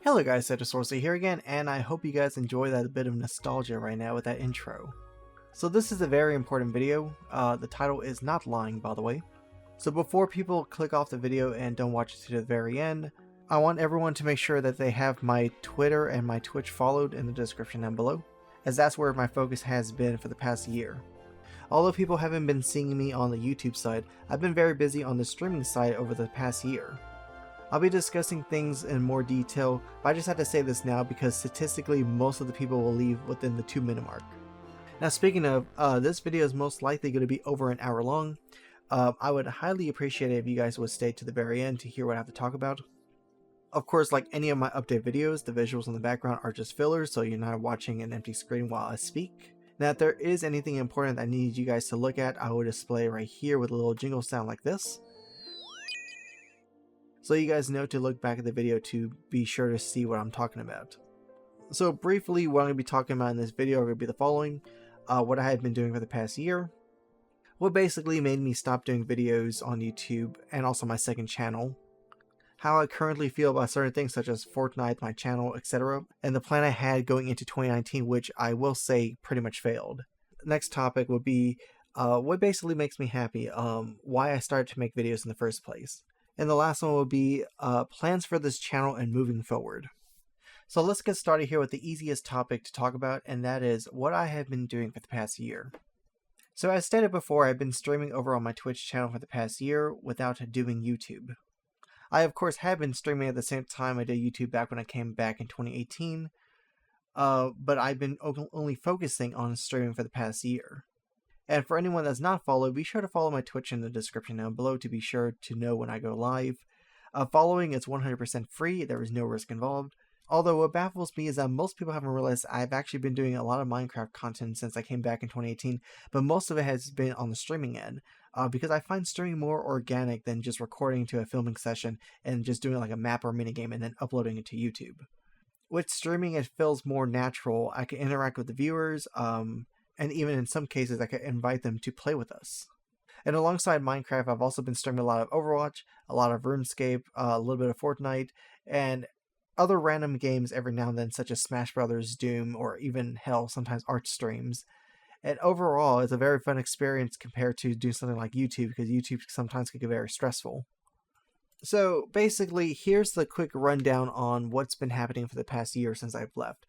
Hello guys, setosorcerer here again, and I hope you guys enjoy that bit of nostalgia right now with that intro. So this is a very important video. The title is not lying, by the way. So before people click off the video and don't watch it to the very end, I want everyone to make sure that they have my Twitter and my Twitch followed in the description down below, as that's where my focus has been for the past year. Although people haven't been seeing me on the YouTube side, I've been very busy on the streaming side over the past year. I'll be discussing things in more detail, but I just had to say this now because statistically most of the people will leave within the 2-minute mark. Now speaking of, this video is most likely going to be over an hour long. I would highly appreciate it if you guys would stay to the very end to hear what I have to talk about. Of course, like any of my update videos, the visuals in the background are just fillers, so you're not watching an empty screen while I speak. Now if there is anything important that I need you guys to look at, I will display right here with a little jingle sound like this, so you guys know to look back at the video to be sure to see what I'm talking about. So briefly, what I'm going to be talking about in this video are going to be the following. What I have been doing for the past year, what basically made me stop doing videos on YouTube and also my second channel, how I currently feel about certain things such as Fortnite, my channel, etc., and the plan I had going into 2019, which I will say pretty much failed. Next topic would be what basically makes me happy, why I started to make videos in the first place. And the last one will be plans for this channel and moving forward. So let's get started here with the easiest topic to talk about, and that is what I have been doing for the past year. So as stated before, I've been streaming over on my Twitch channel for the past year without doing YouTube. I of course have been streaming at the same time I did YouTube back when I came back in 2018, but I've been only focusing on streaming for the past year. And for anyone that's not followed, be sure to follow my Twitch in the description down below to be sure to know when I go live. Following is 100% free, there is no risk involved. Although what baffles me is that most people haven't realized I've actually been doing a lot of Minecraft content since I came back in 2018, but most of it has been on the streaming end, because I find streaming more organic than just recording to a filming session and just doing like a map or minigame and then uploading it to YouTube. With streaming, it feels more natural. I can interact with the viewers, and even in some cases I could invite them to play with us. And alongside Minecraft, I've also been streaming a lot of Overwatch, a lot of RuneScape, a little bit of Fortnite, and other random games every now and then, such as Smash Brothers, Doom, or even hell, sometimes art streams. And overall, it's a very fun experience compared to doing something like YouTube, because YouTube sometimes can get very stressful. So basically, here's the quick rundown on what's been happening for the past year since I've left.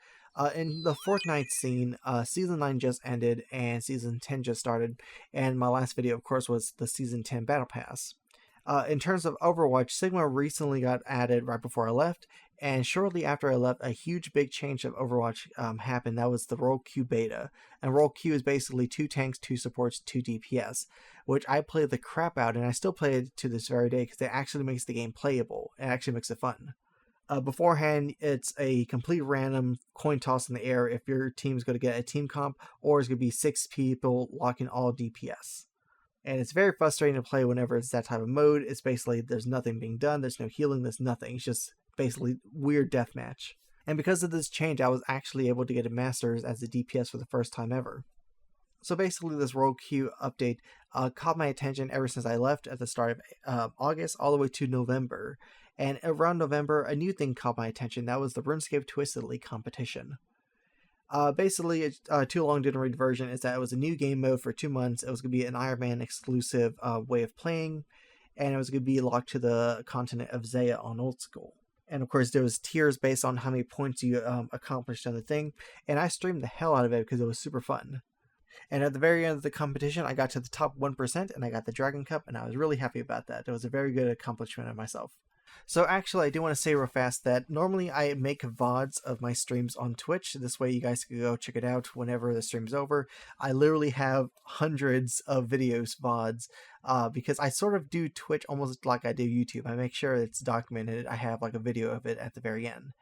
In the Fortnite scene, Season 9 just ended and Season 10 just started, and my last video, of course, was the Season 10 Battle Pass. In terms of Overwatch, Sigma recently got added right before I left, and shortly after I left, a huge big change of Overwatch happened. That was the Role Q beta, and Role Q is basically 2 tanks, 2 supports, 2 DPS, which I played the crap out, and I still play it to this very day because it actually makes the game playable. It actually makes it fun. Beforehand, it's a complete random coin toss in the air if your team's going to get a team comp, or it's going to be 6 people locking all DPS. And it's very frustrating to play whenever it's that type of mode. It's basically, there's nothing being done, there's no healing, there's nothing. It's just basically weird deathmatch. And because of this change, I was actually able to get a Masters as a DPS for the first time ever. So basically, this Rogue Q update caught my attention ever since I left at the start of August all the way to November. And around November, a new thing caught my attention. That was the RuneScape Twisted League competition. Basically, too long didn't read version is that it was a new game mode for 2 months. It was going to be an Iron Man exclusive way of playing, and it was going to be locked to the continent of Zaya on Old School. And of course, there was tiers based on how many points you accomplished on the thing, and I streamed the hell out of it because it was super fun. And at the very end of the competition, I got to the top 1%, and I got the Dragon Cup, and I was really happy about that. It was a very good accomplishment of myself. So actually, I do want to say real fast that normally I make VODs of my streams on Twitch. This way you guys can go check it out whenever the stream's over. I literally have hundreds of videos, VODs, because I sort of do Twitch almost like I do YouTube. I make sure it's documented. I have like a video of it at the very end.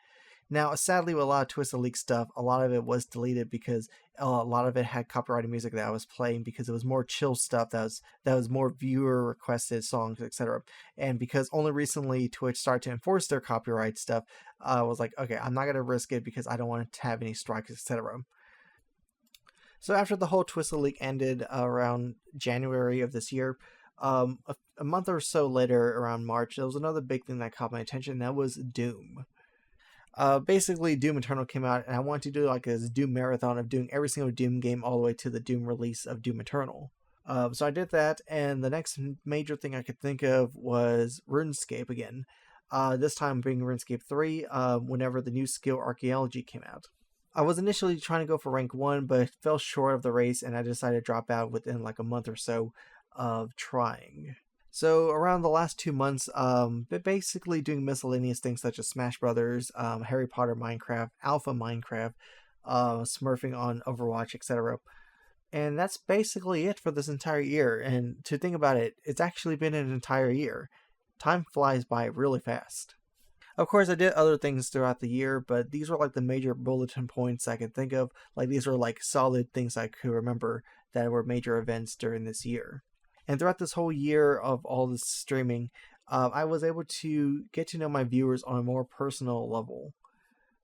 Now, sadly, with a lot of Twisted League stuff, a lot of it was deleted because a lot of it had copyrighted music that I was playing because it was more chill stuff that was more viewer requested songs, etc. And because only recently Twitch started to enforce their copyright stuff, I was like, okay, I'm not gonna risk it because I don't want to have any strikes, etc. So after the whole Twisted League ended around January of this year, a month or so later, around March, there was another big thing that caught my attention. And that was Doom. Basically, Doom Eternal came out, and I wanted to do like a Doom marathon of doing every single Doom game all the way to the Doom release of Doom Eternal. So I did that, and the next major thing I could think of was RuneScape again. This time being RuneScape 3, whenever the new skill Archaeology came out. I was initially trying to go for rank 1, but fell short of the race, and I decided to drop out within like a month or so of trying. So around the last 2 months, but basically doing miscellaneous things such as Smash Brothers, Harry Potter Minecraft, Alpha Minecraft, smurfing on Overwatch, etc. And that's basically it for this entire year. And to think about it, it's actually been an entire year. Time flies by really fast. Of course, I did other things throughout the year, but these were like the major bulletin points I could think of. Like these were like solid things I could remember that were major events during this year. And throughout this whole year of all this streaming, I was able to get to know my viewers on a more personal level.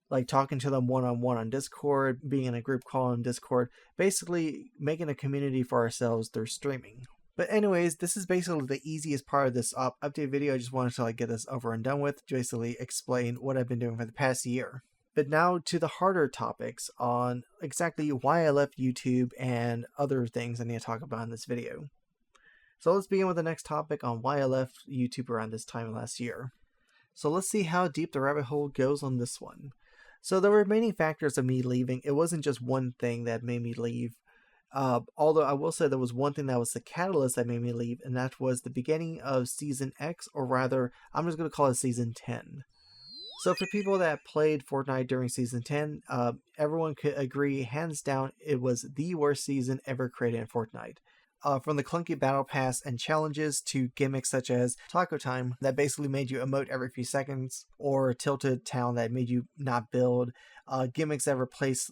Like talking to them one-on-one on Discord, being in a group call on Discord, basically making a community for ourselves through streaming. But anyways, this is basically the easiest part of this update video. I just wanted to get this over and done with, to basically explain what I've been doing for the past year. But now to the harder topics on exactly why I left YouTube and other things I need to talk about in this video. So let's begin with the next topic on why I left YouTube around this time last year. So let's see how deep the rabbit hole goes on this one. So there were many factors of me leaving. It wasn't just one thing that made me leave. Although I will say there was one thing that was the catalyst that made me leave, and that was the beginning of Season X, or rather, I'm just going to call it Season 10. So for people that played Fortnite during Season 10, everyone could agree, hands down, it was the worst season ever created in Fortnite. From the clunky battle pass and challenges to gimmicks such as Taco Time that basically made you emote every few seconds, or Tilted Town that made you not build, gimmicks that replace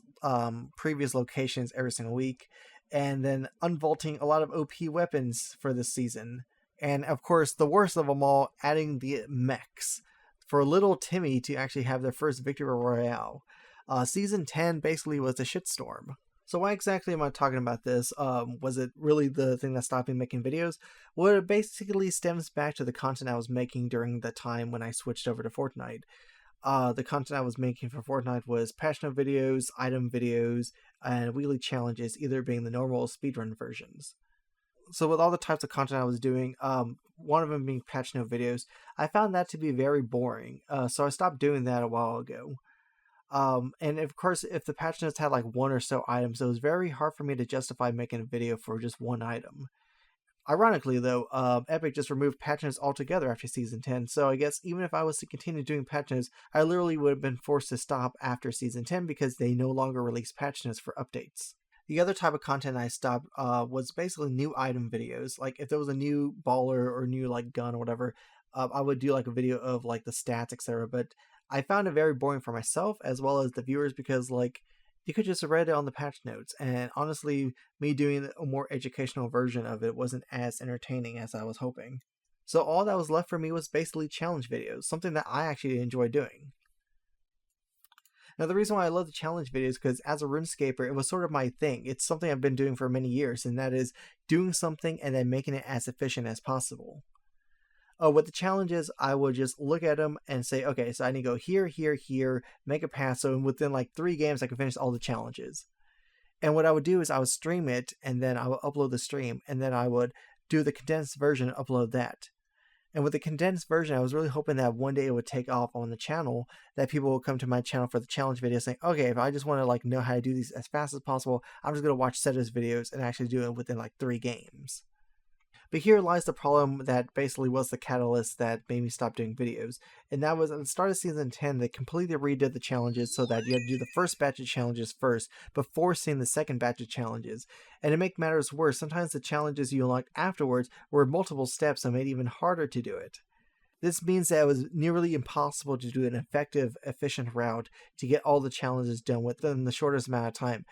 previous locations every single week, and then unvaulting a lot of OP weapons for this season. And of course, the worst of them all, adding the mechs for little Timmy to actually have their first victory royale. Season 10 basically was a shitstorm. So why exactly am I talking about this? Was it really the thing that stopped me making videos? Well, it basically stems back to the content I was making during the time when I switched over to Fortnite. The content I was making for Fortnite was patch note videos, item videos, and weekly challenges, either being the normal or speedrun versions. So with all the types of content I was doing, one of them being patch note videos, I found that to be very boring. So I stopped doing that a while ago. And of course, if the patch notes had like one or so items, it was very hard for me to justify making a video for just one item. Ironically though, Epic just removed patch notes altogether after Season 10, so I guess even if I was to continue doing patch notes, I literally would have been forced to stop after Season 10 because they no longer release patch notes for updates. The other type of content I stopped was basically new item videos. Like if there was a new baller or new like gun or whatever, I would do like a video of like the stats, etc. But I found it very boring for myself as well as the viewers because like you could just read it on the patch notes, and honestly, me doing a more educational version of it wasn't as entertaining as I was hoping. So all that was left for me was basically challenge videos, something that I actually enjoy doing. Now the reason why I love the challenge videos is because as a RuneScaper, it was sort of my thing. It's something I've been doing for many years, and that is doing something and then making it as efficient as possible. With the challenges, I would just look at them and say, okay, so I need to go here, here, here, make a pass. So within like 3 games, I can finish all the challenges. And what I would do is I would stream it, and then I would upload the stream, and then I would do the condensed version and upload that. And with the condensed version, I was really hoping that one day it would take off on the channel, that people would come to my channel for the challenge videos saying, okay, if I just want to like know how to do these as fast as possible, I'm just going to watch Seto's videos and actually do it within like 3 games. But here lies the problem that basically was the catalyst that made me stop doing videos. And that was at the start of Season 10, they completely redid the challenges so that you had to do the first batch of challenges first before seeing the second batch of challenges. And to make matters worse, sometimes the challenges you unlocked afterwards were multiple steps and made it even harder to do it. This means that it was nearly impossible to do an effective, efficient route to get all the challenges done within the shortest amount of time.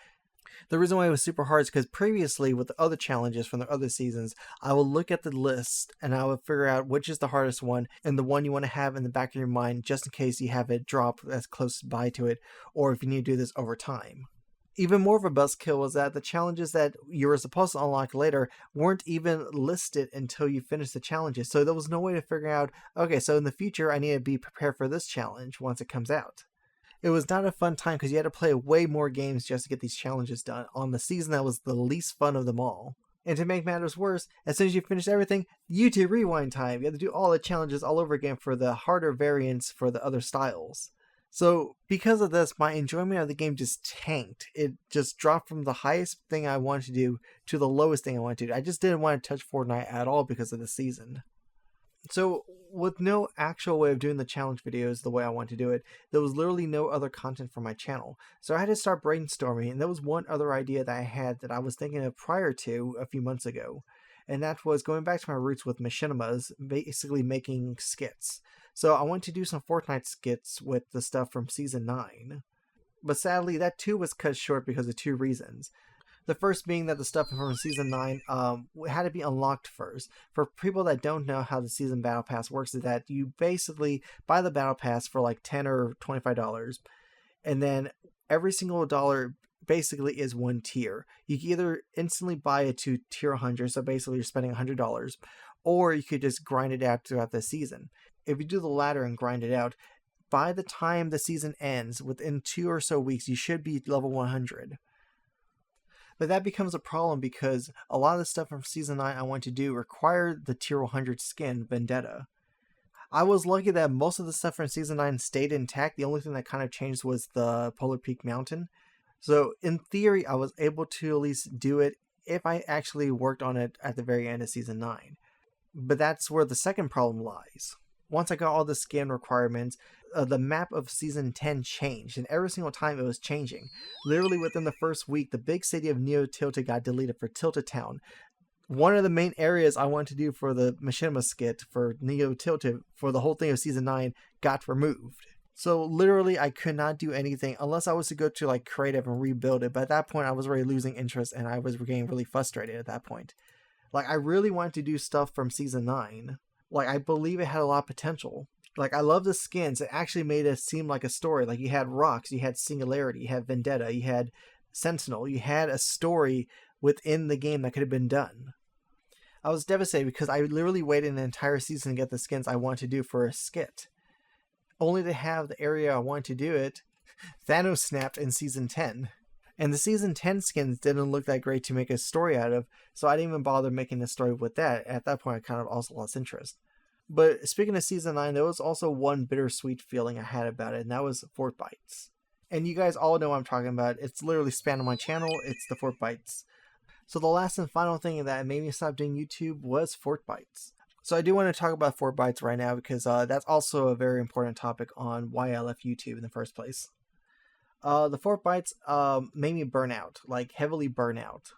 The reason why it was super hard is because previously with the other challenges from the other seasons, I would look at the list and I would figure out which is the hardest one and the one you want to have in the back of your mind just in case you have it drop as close by to it, or if you need to do this over time. Even more of a buzzkill was that the challenges that you were supposed to unlock later weren't even listed until you finished the challenges, so there was no way to figure out, okay, so in the future I need to be prepared for this challenge once it comes out. It was not a fun time because you had to play way more games just to get these challenges done on the season that was the least fun of them all. And to make matters worse, as soon as you finished everything, YouTube rewind time. You had to do all the challenges all over again for the harder variants for the other styles. So because of this, my enjoyment of the game just tanked. It just dropped from the highest thing I wanted to do to the lowest thing I wanted to do. I just didn't want to touch Fortnite at all because of the season. So with no actual way of doing the challenge videos the way I want to do it, there was literally no other content for my channel. So I had to start brainstorming, and there was one other idea that I had that I was thinking of prior to a few months ago. And that was going back to my roots with machinimas, basically making skits. So I wanted to do some Fortnite skits with the stuff from Season 9. But sadly, that too was cut short because of two reasons. The first being that the stuff from Season 9 had to be unlocked first. For people that don't know how the Season Battle Pass works, is that you basically buy the Battle Pass for like $10 or $25, and then every single dollar basically is one tier. You can either instantly buy it to tier 100, so basically you're spending $100, or you could just grind it out throughout the season. If you do the latter and grind it out, by the time the season ends, within 2 or so weeks, you should be level 100. But that becomes a problem because a lot of the stuff from Season 9 I want to do required the tier 100 skin, Vendetta. I was lucky that most of the stuff from Season 9 stayed intact. The only thing that kind of changed was the Polar Peak Mountain. So in theory, I was able to at least do it if I actually worked on it at the very end of Season 9. But that's where the second problem lies. Once I got all the skin requirements, the map of Season 10 changed, and every single time it was changing. Literally within the first week, the big city of Neo Tilted got deleted for Tilted Town. One of the main areas I wanted to do for the Machinima skit for Neo Tilted for the whole thing of Season 9 got removed. So literally I could not do anything unless I was to go to like creative and rebuild it. But at that point I was already losing interest and I was getting really frustrated at that point. Like I really wanted to do stuff from Season 9. Like I believe it had a lot of potential. Like I love the skins. It actually made it seem like a story. Like you had Rocks, you had Singularity, you had Vendetta, you had Sentinel. You had a story within the game that could have been done. I was devastated because I literally waited an entire season to get the skins I wanted to do for a skit. Only to have the area I wanted to do it, Thanos snapped in Season 10. And the Season 10 skins didn't look that great to make a story out of, so I didn't even bother making a story with that. At that point, I kind of also lost interest. But speaking of Season 9, there was also one bittersweet feeling I had about it, and that was Fort Bites. And you guys all know what I'm talking about. It's literally spanned on my channel. It's the Fort Bites. So the last and final thing that made me stop doing YouTube was Fort Bites. So I do want to talk about Fort Bites right now because that's also a very important topic on why I left YouTube in the first place. The Fort Bites made me burn out, like heavily burn out.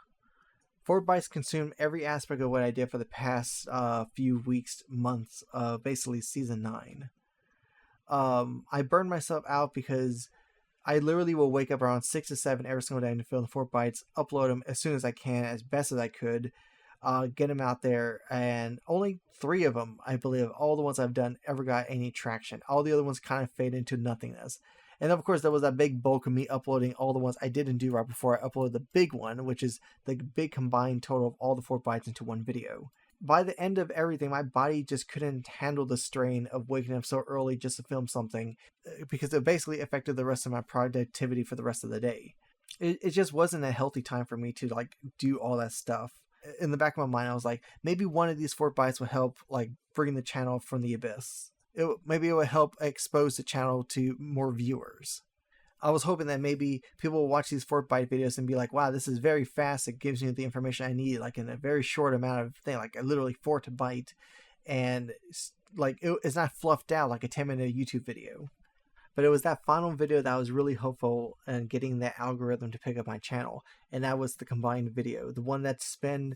Fort Bites consumed every aspect of what I did for the past few weeks, months, basically Season 9. I burned myself out because I literally will wake up around 6 to 7 every single day to film the Fort Bites, upload them as soon as I can, as best as I could, get them out there, and only 3 of them, I believe, all the ones I've done ever got any traction. All the other ones kind of fade into nothingness. And of course, there was that big bulk of me uploading all the ones I didn't do right before I uploaded the big one, which is the big combined total of all the Fort Bites into one video. By the end of everything, my body just couldn't handle the strain of waking up so early just to film something because it basically affected the rest of my productivity for the rest of the day. It just wasn't a healthy time for me to like do all that stuff. In the back of my mind, I was like, maybe one of these Fort Bites would help like bring the channel from the abyss. Maybe it would help expose the channel to more viewers. I was hoping that maybe people will watch these Fort Bite videos and be like, wow, this is very fast. It gives me the information I need, like in a very short amount of thing, like literally Fort Bite. And like it's not fluffed out like a 10-minute YouTube video. But it was that final video that I was really hopeful in getting that algorithm to pick up my channel. And that was the combined video, the one that spent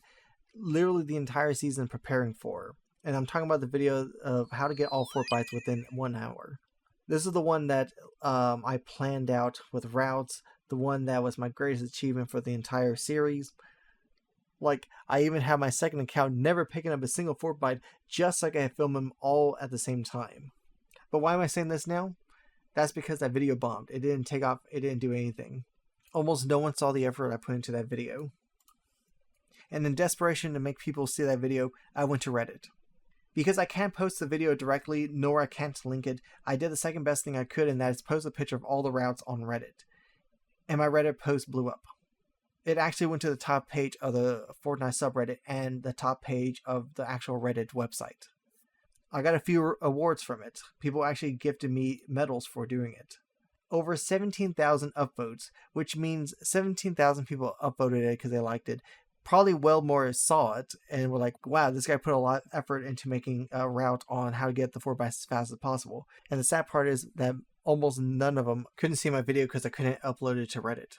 literally the entire season preparing for. And I'm talking about the video of how to get all Fort Bites within 1 hour. This is the one that I planned out with routes, the one that was my greatest achievement for the entire series. Like, I even have my second account never picking up a single Fort Bite, just like I filmed them all at the same time. But why am I saying this now? That's because that video bombed. It didn't take off. It didn't do anything. Almost no one saw the effort I put into that video. And in desperation to make people see that video, I went to Reddit. Because I can't post the video directly, nor I can't link it, I did the second best thing I could, and that is post a picture of all the routes on Reddit. And my Reddit post blew up. It actually went to the top page of the Fortnite subreddit and the top page of the actual Reddit website. I got a few awards from it. People actually gifted me medals for doing it. Over 17,000 upvotes, which means 17,000 people upvoted it because they liked it. Probably well more saw it and were like, wow, this guy put a lot of effort into making a route on how to get the 4x as fast as possible. And the sad part is that almost none of them couldn't see my video because I couldn't upload it to Reddit.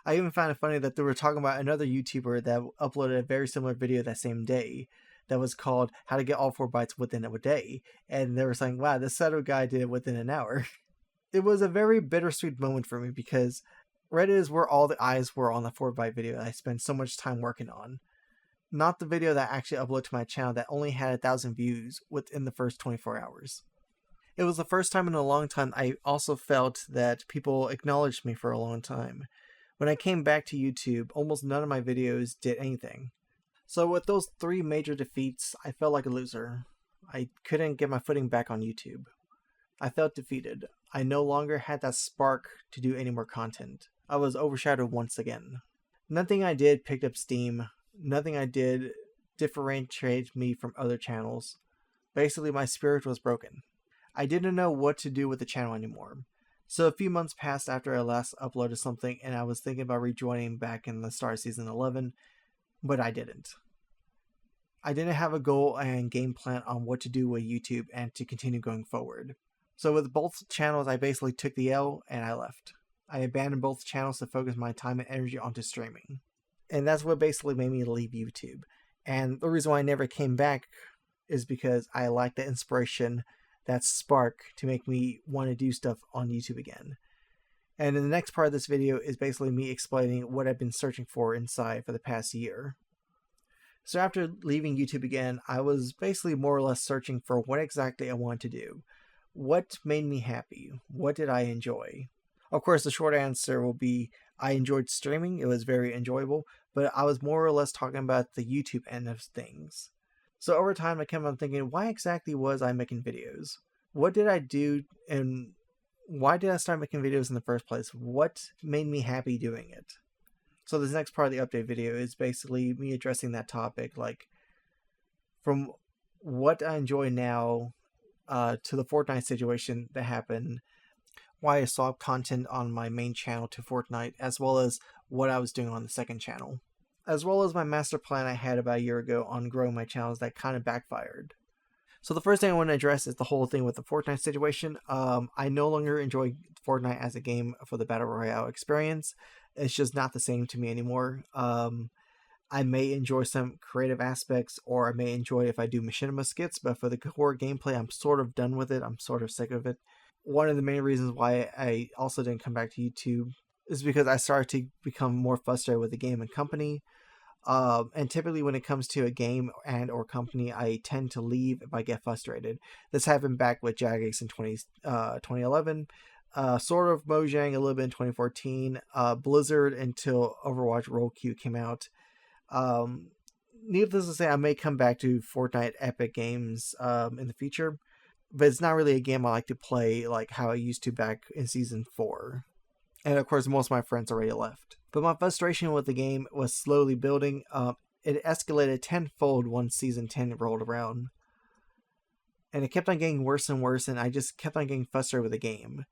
I even found it funny that they were talking about another YouTuber that uploaded a very similar video that same day that was called How to Get All 4 Bytes Within a Day. And they were saying, wow, this Seto guy did it within an hour. It was a very bittersweet moment for me because Reddit is where all the eyes were on the 4-byte video that I spent so much time working on. Not the video that I actually uploaded to my channel that only had 1,000 views within the first 24 hours. It was the first time in a long time I also felt that people acknowledged me for a long time. When I came back to YouTube, almost none of my videos did anything. So with those 3 major defeats, I felt like a loser. I couldn't get my footing back on YouTube. I felt defeated. I no longer had that spark to do any more content. I was overshadowed once again. Nothing I did picked up steam. Nothing I did differentiated me from other channels. Basically, my spirit was broken. I didn't know what to do with the channel anymore. So a few months passed after I last uploaded something and I was thinking about rejoining back in the start of season 11, but I didn't. I didn't have a goal and game plan on what to do with YouTube and to continue going forward. So with both channels, I basically took the L and I left. I abandoned both channels to focus my time and energy onto streaming. And that's what basically made me leave YouTube. And the reason why I never came back is because I lacked the inspiration, that spark to make me want to do stuff on YouTube again. And in the next part of this video is basically me explaining what I've been searching for inside for the past year. So after leaving YouTube again, I was basically more or less searching for what exactly I wanted to do. What made me happy? What did I enjoy? Of course, the short answer will be I enjoyed streaming. It was very enjoyable, but I was more or less talking about the YouTube end of things. So over time, I kept on thinking, why exactly was I making videos? What did I do and why did I start making videos in the first place? What made me happy doing it? So this next part of the update video is basically me addressing that topic, like from what I enjoy now to the Fortnite situation that happened, why I swapped content on my main channel to Fortnite, as well as what I was doing on the second channel, as well as my master plan I had about a year ago on growing my channels that kind of backfired. So the first thing I want to address is the whole thing with the Fortnite situation. I no longer enjoy Fortnite as a game for the Battle Royale experience. It's just not the same to me anymore. I may enjoy some creative aspects, or I may enjoy if I do machinima skits, but for the core gameplay, I'm sort of done with it. I'm sort of sick of it. One of the main reasons why I also didn't come back to YouTube is because I started to become more frustrated with the game and company. And typically when it comes to a game and or company, I tend to leave if I get frustrated. This happened back with Jagex in 2011, sort of Mojang a little bit in 2014, Blizzard until Overwatch Roll Queue came out. Needless to say, I may come back to Fortnite Epic Games in the future, but it's not really a game I like to play like how I used to back in Season 4. And of course, most of my friends already left. But my frustration with the game was slowly building. It escalated tenfold once Season 10 rolled around. And it kept on getting worse and worse, and I just kept on getting frustrated with the game.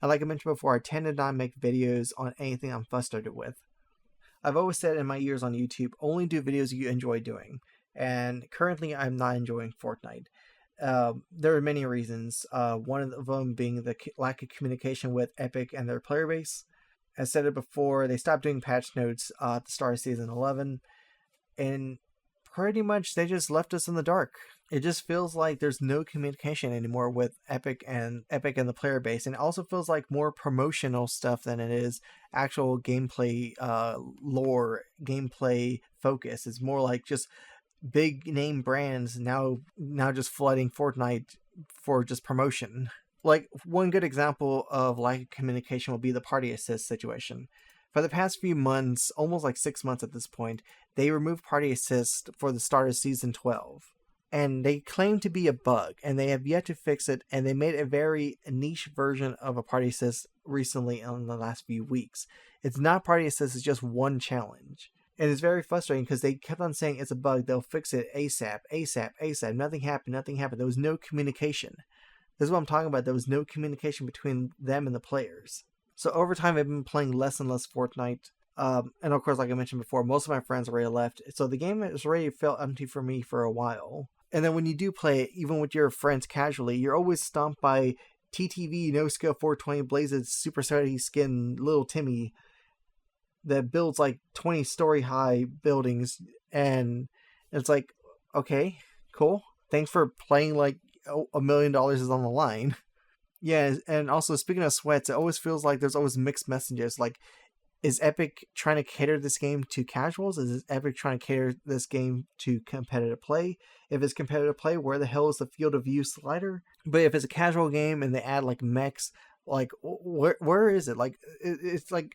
And like I mentioned before, I tend to not make videos on anything I'm frustrated with. I've always said in my years on YouTube, only do videos you enjoy doing. And currently, I'm not enjoying Fortnite. There are many reasons. One of them being the lack of communication with Epic and their player base. As said it before, they stopped doing patch notes at the start of Season 11. And pretty much they just left us in the dark. It just feels like there's no communication anymore with Epic and the player base. And it also feels like more promotional stuff than it is actual gameplay lore, gameplay focus. It's more like just big name brands now just flooding Fortnite for just promotion. Like one good example of lack of communication will be the party assist situation. For the past few months, almost like 6 months at this point, they removed party assist for the start of Season 12. and they claim to be a bug, and they have yet to fix it, and they made a very niche version of a party assist recently in the last few weeks. It's not party assist, it's just one challenge. And it's very frustrating because they kept on saying it's a bug, they'll fix it ASAP, ASAP, ASAP. Nothing happened, nothing happened. There was no communication. This is what I'm talking about. There was no communication between them and the players. So over time, I've been playing less and less Fortnite. And of course, like I mentioned before, most of my friends already left. So the game has already felt empty for me for a while. And then when you do play it, even with your friends casually, you're always stomped by TTV, No Skill 420 Blazes, Super Saturday Skin, Little Timmy, that builds like 20-story high buildings. And it's like, okay, cool. Thanks for playing like $1 million is on the line. Yeah, and also speaking of sweats, it always feels like there's always mixed messages. Like, is Epic trying to cater this game to casuals? Is Epic trying to cater this game to competitive play? If it's competitive play, where the hell is the field of view slider? But if it's a casual game and they add like mechs, like where is it? Like it's like,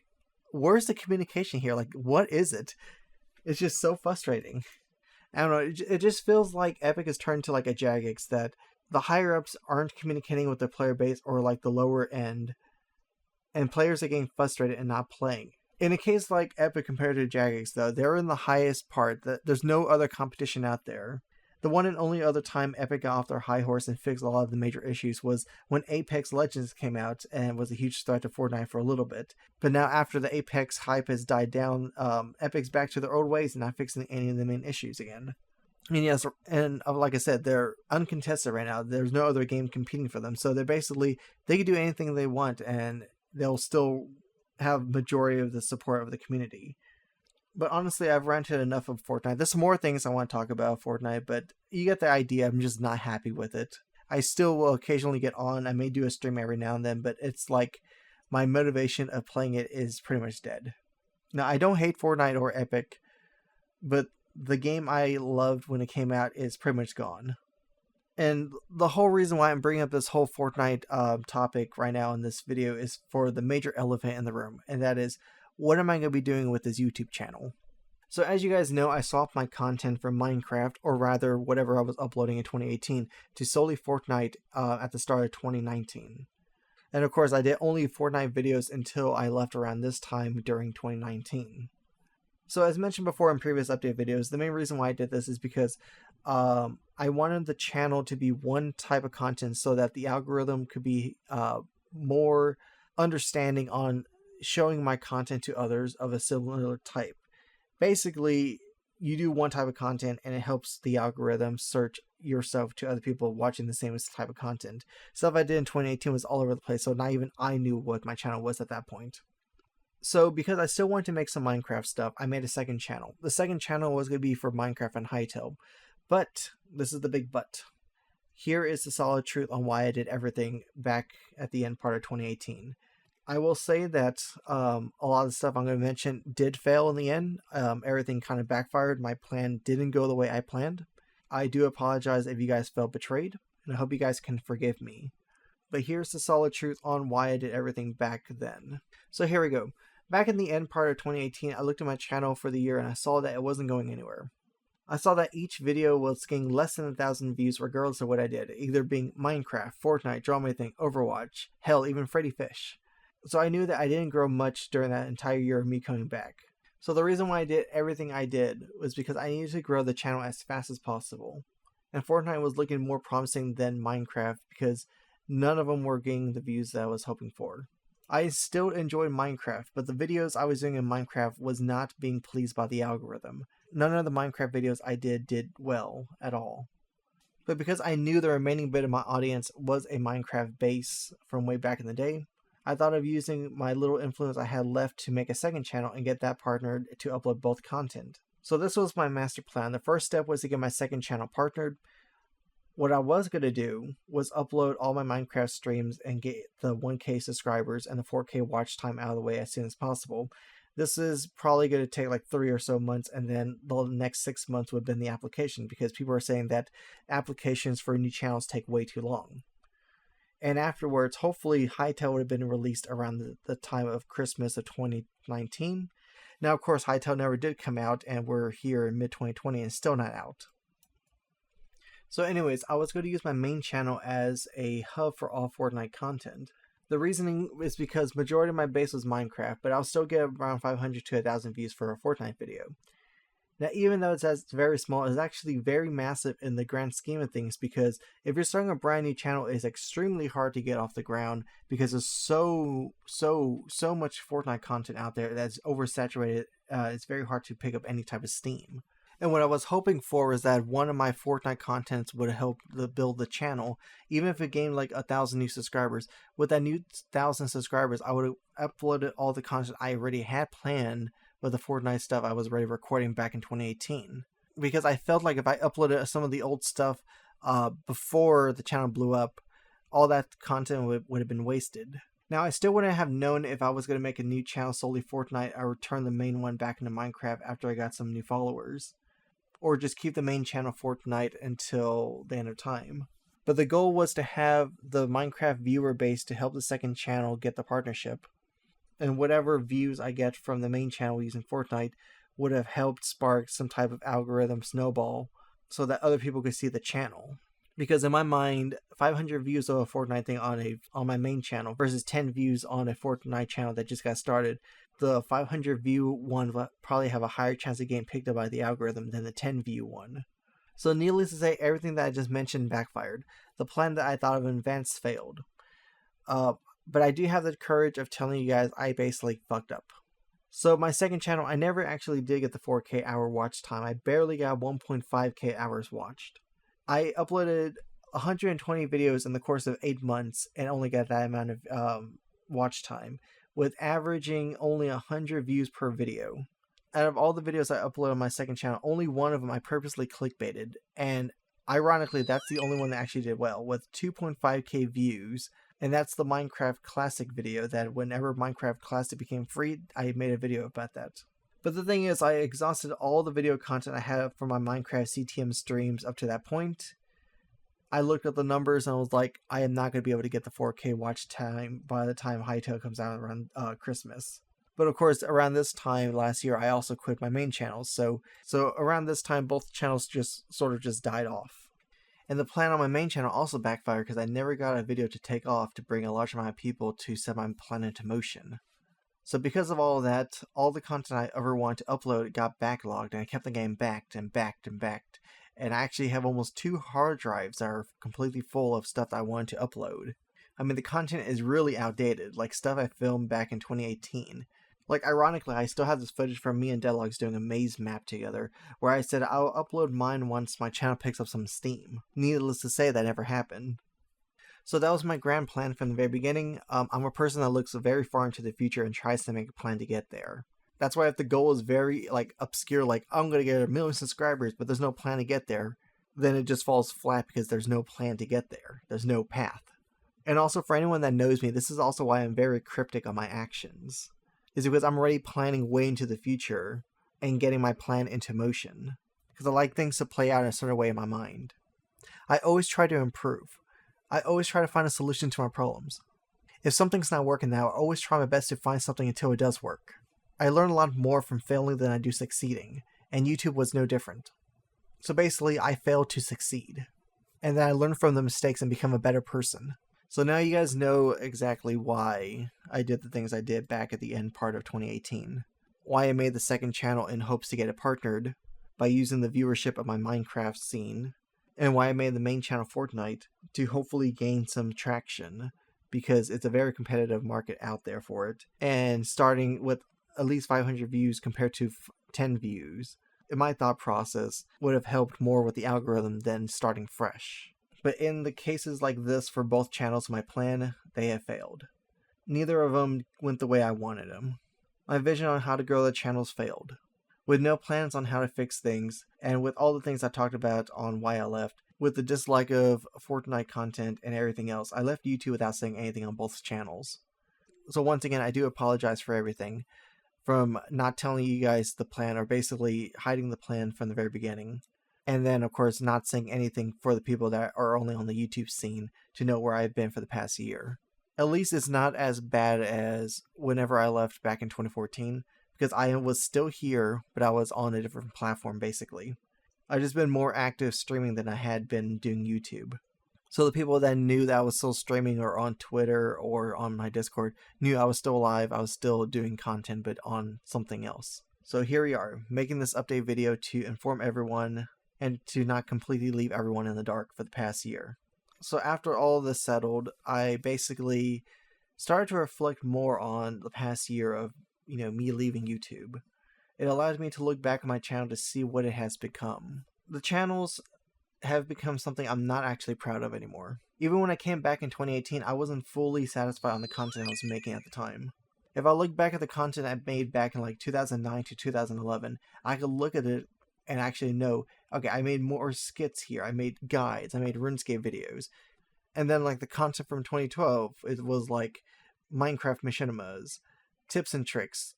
where's the communication here? Like, what is it? It's just so frustrating. I don't know. It just feels like Epic has turned to like a Jagex, that the higher ups aren't communicating with the player base or like the lower end, and players are getting frustrated and not playing. In a case like Epic compared to Jagex, though, they're in the highest part. There's no other competition out there. The one and only other time Epic got off their high horse and fixed a lot of the major issues was when Apex Legends came out and was a huge threat to Fortnite for a little bit. But now after the Apex hype has died down, Epic's back to their old ways and not fixing any of the main issues again. I mean, yes, and like I said, they're uncontested right now. There's no other game competing for them. So they're basically, they can do anything they want and they'll still have majority of the support of the community. But honestly, I've ranted enough of Fortnite. There's some more things I want to talk about Fortnite, but you get the idea. I'm just not happy with it. I still will occasionally get on. I may do a stream every now and then, but it's like my motivation of playing it is pretty much dead. Now, I don't hate Fortnite or Epic, but the game I loved when it came out is pretty much gone. And the whole reason why I'm bringing up this whole Fortnite topic right now in this video is for the major elephant in the room, and that is, what am I going to be doing with this YouTube channel? So as you guys know, I swapped my content from Minecraft, or rather whatever I was uploading in 2018, to solely Fortnite at the start of 2019. And of course, I did only Fortnite videos until I left around this time during 2019. So as mentioned before in previous update videos, the main reason why I did this is because I wanted the channel to be one type of content so that the algorithm could be more understanding on showing my content to others of a similar type. Basically, you do one type of content and it helps the algorithm search yourself to other people watching the same type of content. Stuff I did in 2018 was all over the place, so not even I knew what my channel was at that point. So because I still wanted to make some Minecraft stuff, I made a second channel. The second channel was going to be for Minecraft and Hightail. But, this is the big but. Here is the solid truth on why I did everything back at the end part of 2018. I will say that a lot of the stuff I'm going to mention did fail in the end. Everything kind of backfired. My plan didn't go the way I planned. I do apologize if you guys felt betrayed, and I hope you guys can forgive me. But here's the solid truth on why I did everything back then. So here we go. Back in the end part of 2018, I looked at my channel for the year and I saw that it wasn't going anywhere. I saw that each video was getting less than 1,000 views regardless of what I did, either being Minecraft, Fortnite, Draw My Thing, Overwatch, hell, even Freddy Fish. So I knew that I didn't grow much during that entire year of me coming back. So the reason why I did everything I did was because I needed to grow the channel as fast as possible. And Fortnite was looking more promising than Minecraft because none of them were getting the views that I was hoping for. I still enjoyed Minecraft, but the videos I was doing in Minecraft was not being pleased by the algorithm. None of the Minecraft videos I did well at all. But because I knew the remaining bit of my audience was a Minecraft base from way back in the day, I thought of using my little influence I had left to make a second channel and get that partnered to upload both content. So this was my master plan. The first step was to get my second channel partnered. What I was going to do was upload all my Minecraft streams and get the 1K subscribers and the 4K watch time out of the way as soon as possible. This is probably going to take like 3 or so months, and then the next 6 months would have been the application, because people are saying that applications for new channels take way too long. And afterwards, hopefully Hightail would have been released around the time of Christmas of 2019. Now, of course, Hightail never did come out, and we're here in mid-2020 and still not out. So anyways, I was going to use my main channel as a hub for all Fortnite content. The reasoning is because majority of my base was Minecraft, but I'll still get around 500 to 1,000 views for a Fortnite video. Now, even though it's very small, it's actually very massive in the grand scheme of things, because if you're starting a brand new channel, it's extremely hard to get off the ground because there's so much Fortnite content out there that's oversaturated. It's very hard to pick up any type of steam. And what I was hoping for was that one of my Fortnite contents would help build the channel, even if it gained like 1,000 new subscribers. With that new 1,000 subscribers, I would have uploaded all the content I already had planned with the Fortnite stuff I was already recording back in 2018. Because I felt like if I uploaded some of the old stuff before the channel blew up, all that content would have been wasted. Now, I still wouldn't have known if I was going to make a new channel solely Fortnite or return the main one back into Minecraft after I got some new followers, or just keep the main channel Fortnite until the end of time. But the goal was to have the Minecraft viewer base to help the second channel get the partnership. And whatever views I get from the main channel using Fortnite would have helped spark some type of algorithm snowball so that other people could see the channel. Because in my mind, 500 views of a Fortnite thing on my main channel versus 10 views on a Fortnite channel that just got started, the 500 view one will probably have a higher chance of getting picked up by the algorithm than the 10 view one. So needless to say, everything that I just mentioned backfired. The plan that I thought of in advance failed. But I do have the courage of telling you guys I basically fucked up. So my second channel, I never actually did get the 4K hour watch time. I barely got 1.5K hours watched. I uploaded 120 videos in the course of 8 months and only got that amount of watch time, with averaging only 100 views per video. Out of all the videos I uploaded on my second channel, only one of them I purposely clickbaited, and ironically that's the only one that actually did well, with 2.5k views, and that's the Minecraft Classic video that whenever Minecraft Classic became free, I made a video about that. But the thing is, I exhausted all the video content I had for my Minecraft CTM streams up to that point. I looked at the numbers and I was like, I am not going to be able to get the 4K watch time by the time Hytale comes out around Christmas. But of course, around this time last year, I also quit my main channel. So around this time, both channels just died off. And the plan on my main channel also backfired because I never got a video to take off to bring a large amount of people to set my plan into motion. So because of all of that, all the content I ever wanted to upload got backlogged, and I kept on getting backed. And I actually have almost 2 hard drives that are completely full of stuff that I wanted to upload. I mean, the content is really outdated, like stuff I filmed back in 2018. Like, ironically, I still have this footage from me and Deadlogs doing a maze map together, where I said I'll upload mine once my channel picks up some steam. Needless to say, that never happened. So that was my grand plan from the very beginning. I'm a person that looks very far into the future and tries to make a plan to get there. That's why if the goal is very obscure, like I'm going to get 1 million subscribers, but there's no plan to get there, then it just falls flat because there's no plan to get there. There's no path. And also, for anyone that knows me, this is also why I'm very cryptic on my actions. Is because I'm already planning way into the future and getting my plan into motion. Because I like things to play out in a certain way in my mind. I always try to improve. I always try to find a solution to my problems. If something's not working now, I always try my best to find something until it does work. I learn a lot more from failing than I do succeeding, and YouTube was no different. So basically, I failed to succeed. And then I learned from the mistakes and become a better person. So now you guys know exactly why I did the things I did back at the end part of 2018. Why I made the second channel in hopes to get it partnered by using the viewership of my Minecraft scene. And why I made the main channel Fortnite to hopefully gain some traction, because it's a very competitive market out there for it. And starting with at least 500 views compared to 10 views, in my thought process, would have helped more with the algorithm than starting fresh. But in the cases like this for both channels, my plan, they have failed. Neither of them went the way I wanted them. My vision on how to grow the channels failed. With no plans on how to fix things, and with all the things I talked about on why I left, with the dislike of Fortnite content and everything else, I left YouTube without saying anything on both channels. So once again, I do apologize for everything. From not telling you guys the plan, or basically hiding the plan from the very beginning. And then, of course, not saying anything for the people that are only on the YouTube scene to know where I've been for the past year. At least it's not as bad as whenever I left back in 2014, because I was still here, but I was on a different platform, basically. I've just been more active streaming than I had been doing YouTube. So the people that knew that I was still streaming or on Twitter or on my Discord knew I was still alive, I was still doing content, but on something else. So here we are, making this update video to inform everyone and to not completely leave everyone in the dark for the past year. So after all of this settled, I basically started to reflect more on the past year of, me leaving YouTube. It allowed me to look back on my channel to see what it has become. The channels have become something I'm not actually proud of anymore. Even when I came back in 2018, I wasn't fully satisfied on the content I was making at the time. If I look back at the content I made back in like 2009 to 2011, I could look at it and actually know, okay, I made more skits here, I made guides, I made RuneScape videos. And then like the content from 2012, it was like Minecraft machinimas, tips and tricks,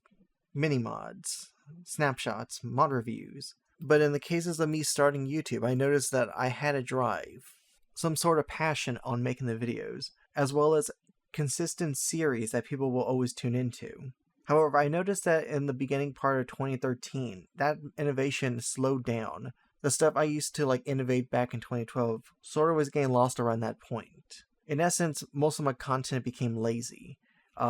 mini mods, snapshots, mod reviews. But in the cases of me starting YouTube, I noticed that I had a drive, some sort of passion on making the videos, as well as consistent series that people will always tune into. However, I noticed that in the beginning part of 2013, that innovation slowed down. The stuff I used to innovate back in 2012 sort of was getting lost around that point. In essence, most of my content became lazy.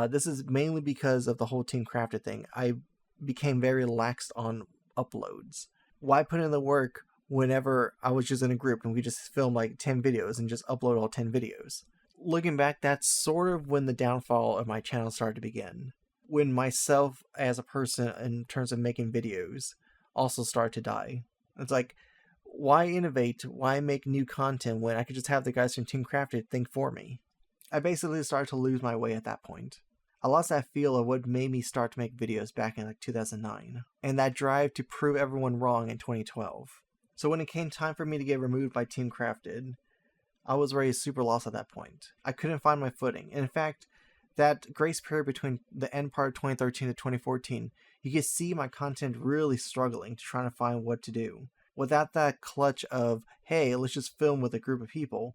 This is mainly because of the whole Team Crafted thing. I became very lax on uploads. Why put in the work whenever I was just in a group and we just film 10 videos and just upload all 10 videos? Looking back, that's sort of when the downfall of my channel started to begin. When myself as a person in terms of making videos also started to die. It's like, why innovate? Why make new content when I could just have the guys from Team Crafted think for me? I basically started to lose my way at that point. I lost that feel of what made me start to make videos back in 2009, and that drive to prove everyone wrong in 2012. So when it came time for me to get removed by Team Crafted, I was already super lost at that point. I couldn't find my footing. And in fact, that grace period between the end part of 2013 to 2014, you could see my content really struggling to try to find what to do. Without that clutch of, hey, let's just film with a group of people,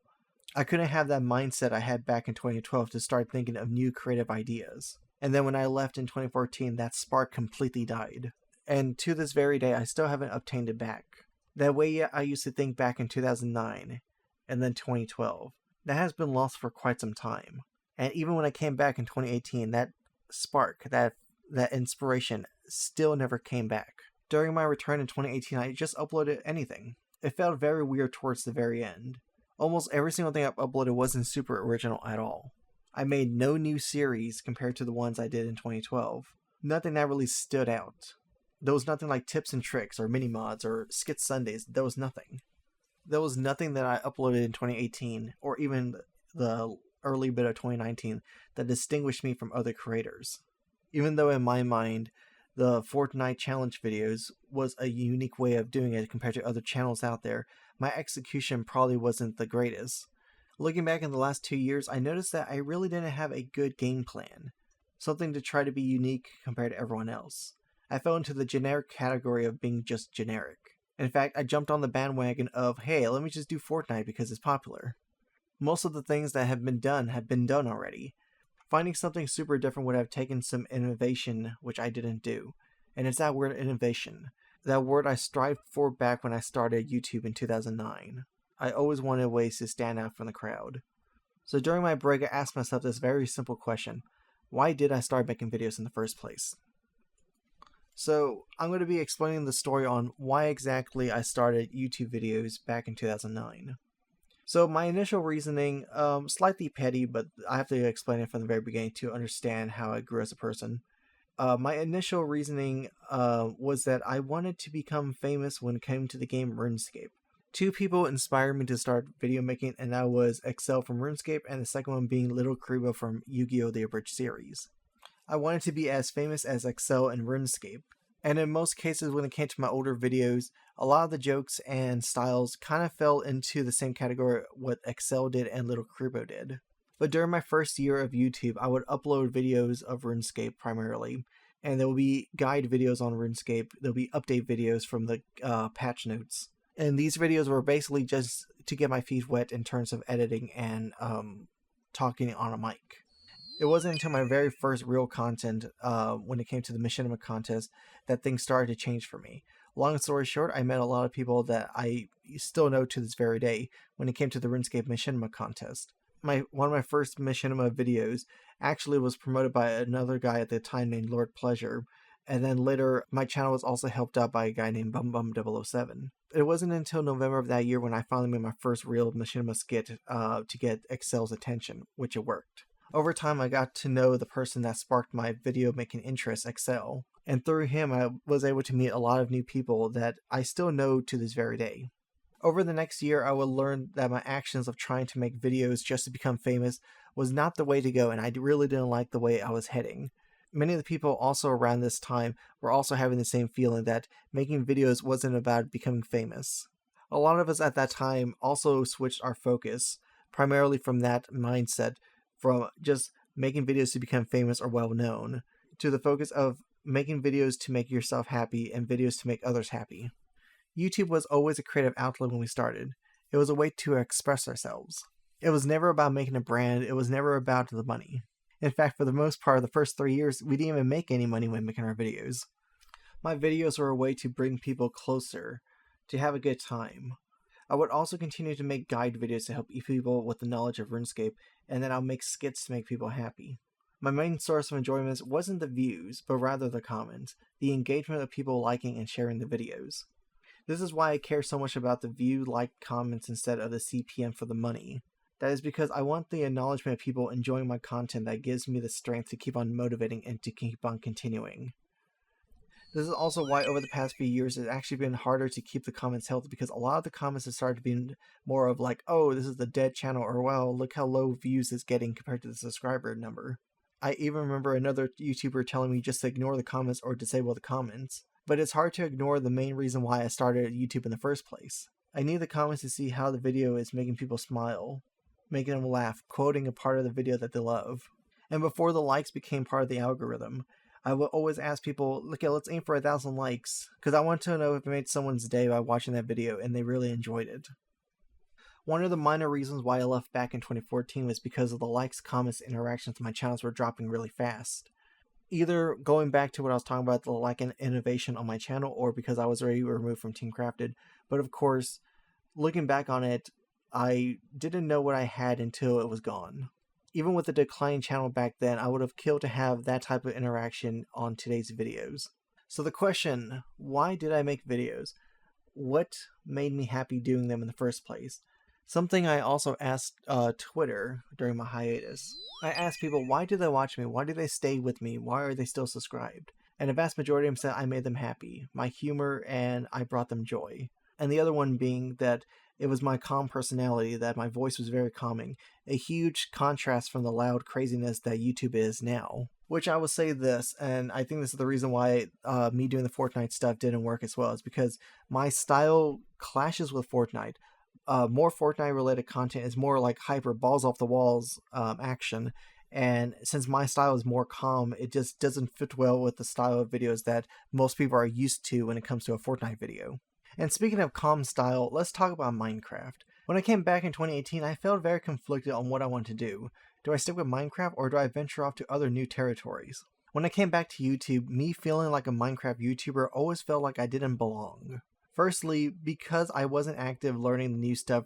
I couldn't have that mindset I had back in 2012 to start thinking of new creative ideas. And then when I left in 2014, that spark completely died. And to this very day, I still haven't obtained it back. That way I used to think back in 2009 and then 2012. That has been lost for quite some time. And even when I came back in 2018, that spark, that inspiration still never came back. During my return in 2018, I just uploaded anything. It felt very weird towards the very end. Almost every single thing I've uploaded wasn't super original at all. I made no new series compared to the ones I did in 2012. Nothing that really stood out. There was nothing like tips and tricks or mini mods or skit Sundays. There was nothing. There was nothing that I uploaded in 2018 or even the early bit of 2019 that distinguished me from other creators. Even though in my mind, the Fortnite challenge videos was a unique way of doing it compared to other channels out there, my execution probably wasn't the greatest. Looking back in the last 2 years, I noticed that I really didn't have a good game plan. Something to try to be unique compared to everyone else. I fell into the generic category of being just generic. In fact, I jumped on the bandwagon of, hey, let me just do Fortnite because it's popular. Most of the things that have been done already. Finding something super different would have taken some innovation, which I didn't do. And it's that word innovation. That word I strived for back when I started YouTube in 2009. I always wanted ways to stand out from the crowd. So during my break, I asked myself this very simple question. Why did I start making videos in the first place? So I'm going to be explaining the story on why exactly I started YouTube videos back in 2009. So my initial reasoning, slightly petty, but I have to explain it from the very beginning to understand how I grew as a person. My initial reasoning was that I wanted to become famous when it came to the game RuneScape. Two people inspired me to start video making, and that was Excel from RuneScape, and the second one being Little Karibo from Yu-Gi-Oh! The Abridged series. I wanted to be as famous as Excel in RuneScape, and in most cases when it came to my older videos, a lot of the jokes and styles kind of fell into the same category what Excel did and Little Karibo did. But during my first year of YouTube, I would upload videos of RuneScape primarily, and there will be guide videos on RuneScape, there'll be update videos from the patch notes. And these videos were basically just to get my feet wet in terms of editing and talking on a mic. It wasn't until my very first real content, when it came to the machinima contest, that things started to change for me. Long story short, I met a lot of people that I still know to this very day when it came to the RuneScape machinima contest. One of my first machinima videos actually was promoted by another guy at the time named Lord Pleasure, and then later my channel was also helped out by a guy named BumBum007. It wasn't until November of that year when I finally made my first real machinima skit to get Excel's attention, which it worked. Over time, I got to know the person that sparked my video making interest, Excel, and through him I was able to meet a lot of new people that I still know to this very day. Over the next year, I would learn that my actions of trying to make videos just to become famous was not the way to go, and I really didn't like the way I was heading. Many of the people also around this time were also having the same feeling that making videos wasn't about becoming famous. A lot of us at that time also switched our focus, primarily from that mindset, from just making videos to become famous or well known, to the focus of making videos to make yourself happy and videos to make others happy. YouTube was always a creative outlet when we started. It was a way to express ourselves. It was never about making a brand, it was never about the money. In fact, for the most part, the first 3 years, we didn't even make any money when making our videos. My videos were a way to bring people closer, to have a good time. I would also continue to make guide videos to help people with the knowledge of RuneScape, and then I'll make skits to make people happy. My main source of enjoyment wasn't the views, but rather the comments, the engagement of people liking and sharing the videos. This is why I care so much about the view, like, comments instead of the CPM for the money. That is because I want the acknowledgement of people enjoying my content that gives me the strength to keep on motivating and to keep on continuing. This is also why over the past few years it's actually been harder to keep the comments healthy, because a lot of the comments have started being more of like, oh, this is the dead channel, or well, look how low views it's getting compared to the subscriber number. I even remember another YouTuber telling me just to ignore the comments or disable the comments. But it's hard to ignore the main reason why I started YouTube in the first place. I need the comments to see how the video is making people smile, making them laugh, quoting a part of the video that they love. And before the likes became part of the algorithm, I would always ask people, okay, let's aim for 1,000 likes, because I want to know if it made someone's day by watching that video and they really enjoyed it. One of the minor reasons why I left back in 2014 was because of the likes, comments, interactions on my channels were dropping really fast. Either going back to what I was talking about, the lack of innovation on my channel, or because I was already removed from Team Crafted. But of course, looking back on it, I didn't know what I had until it was gone. Even with the declining channel back then, I would have killed to have that type of interaction on today's videos. So the question, why did I make videos? What made me happy doing them in the first place? Something I also asked Twitter during my hiatus. I asked people, why do they watch me? Why do they stay with me? Why are they still subscribed? And a vast majority of them said I made them happy, my humor, and I brought them joy. And the other one being that it was my calm personality, that my voice was very calming, a huge contrast from the loud craziness that YouTube is now. Which I will say this, and I think this is the reason why me doing the Fortnite stuff didn't work as well, is because my style clashes with Fortnite. More Fortnite related content is more like hyper balls off the walls action, and since my style is more calm, it just doesn't fit well with the style of videos that most people are used to when it comes to a Fortnite video. And speaking of calm style, let's talk about Minecraft. When I came back in 2018, I felt very conflicted on what I want to do. Do I stick with Minecraft, or do I venture off to other new territories? When I came back to YouTube, me feeling like a Minecraft YouTuber always felt like I didn't belong. Firstly, because I wasn't active learning the new stuff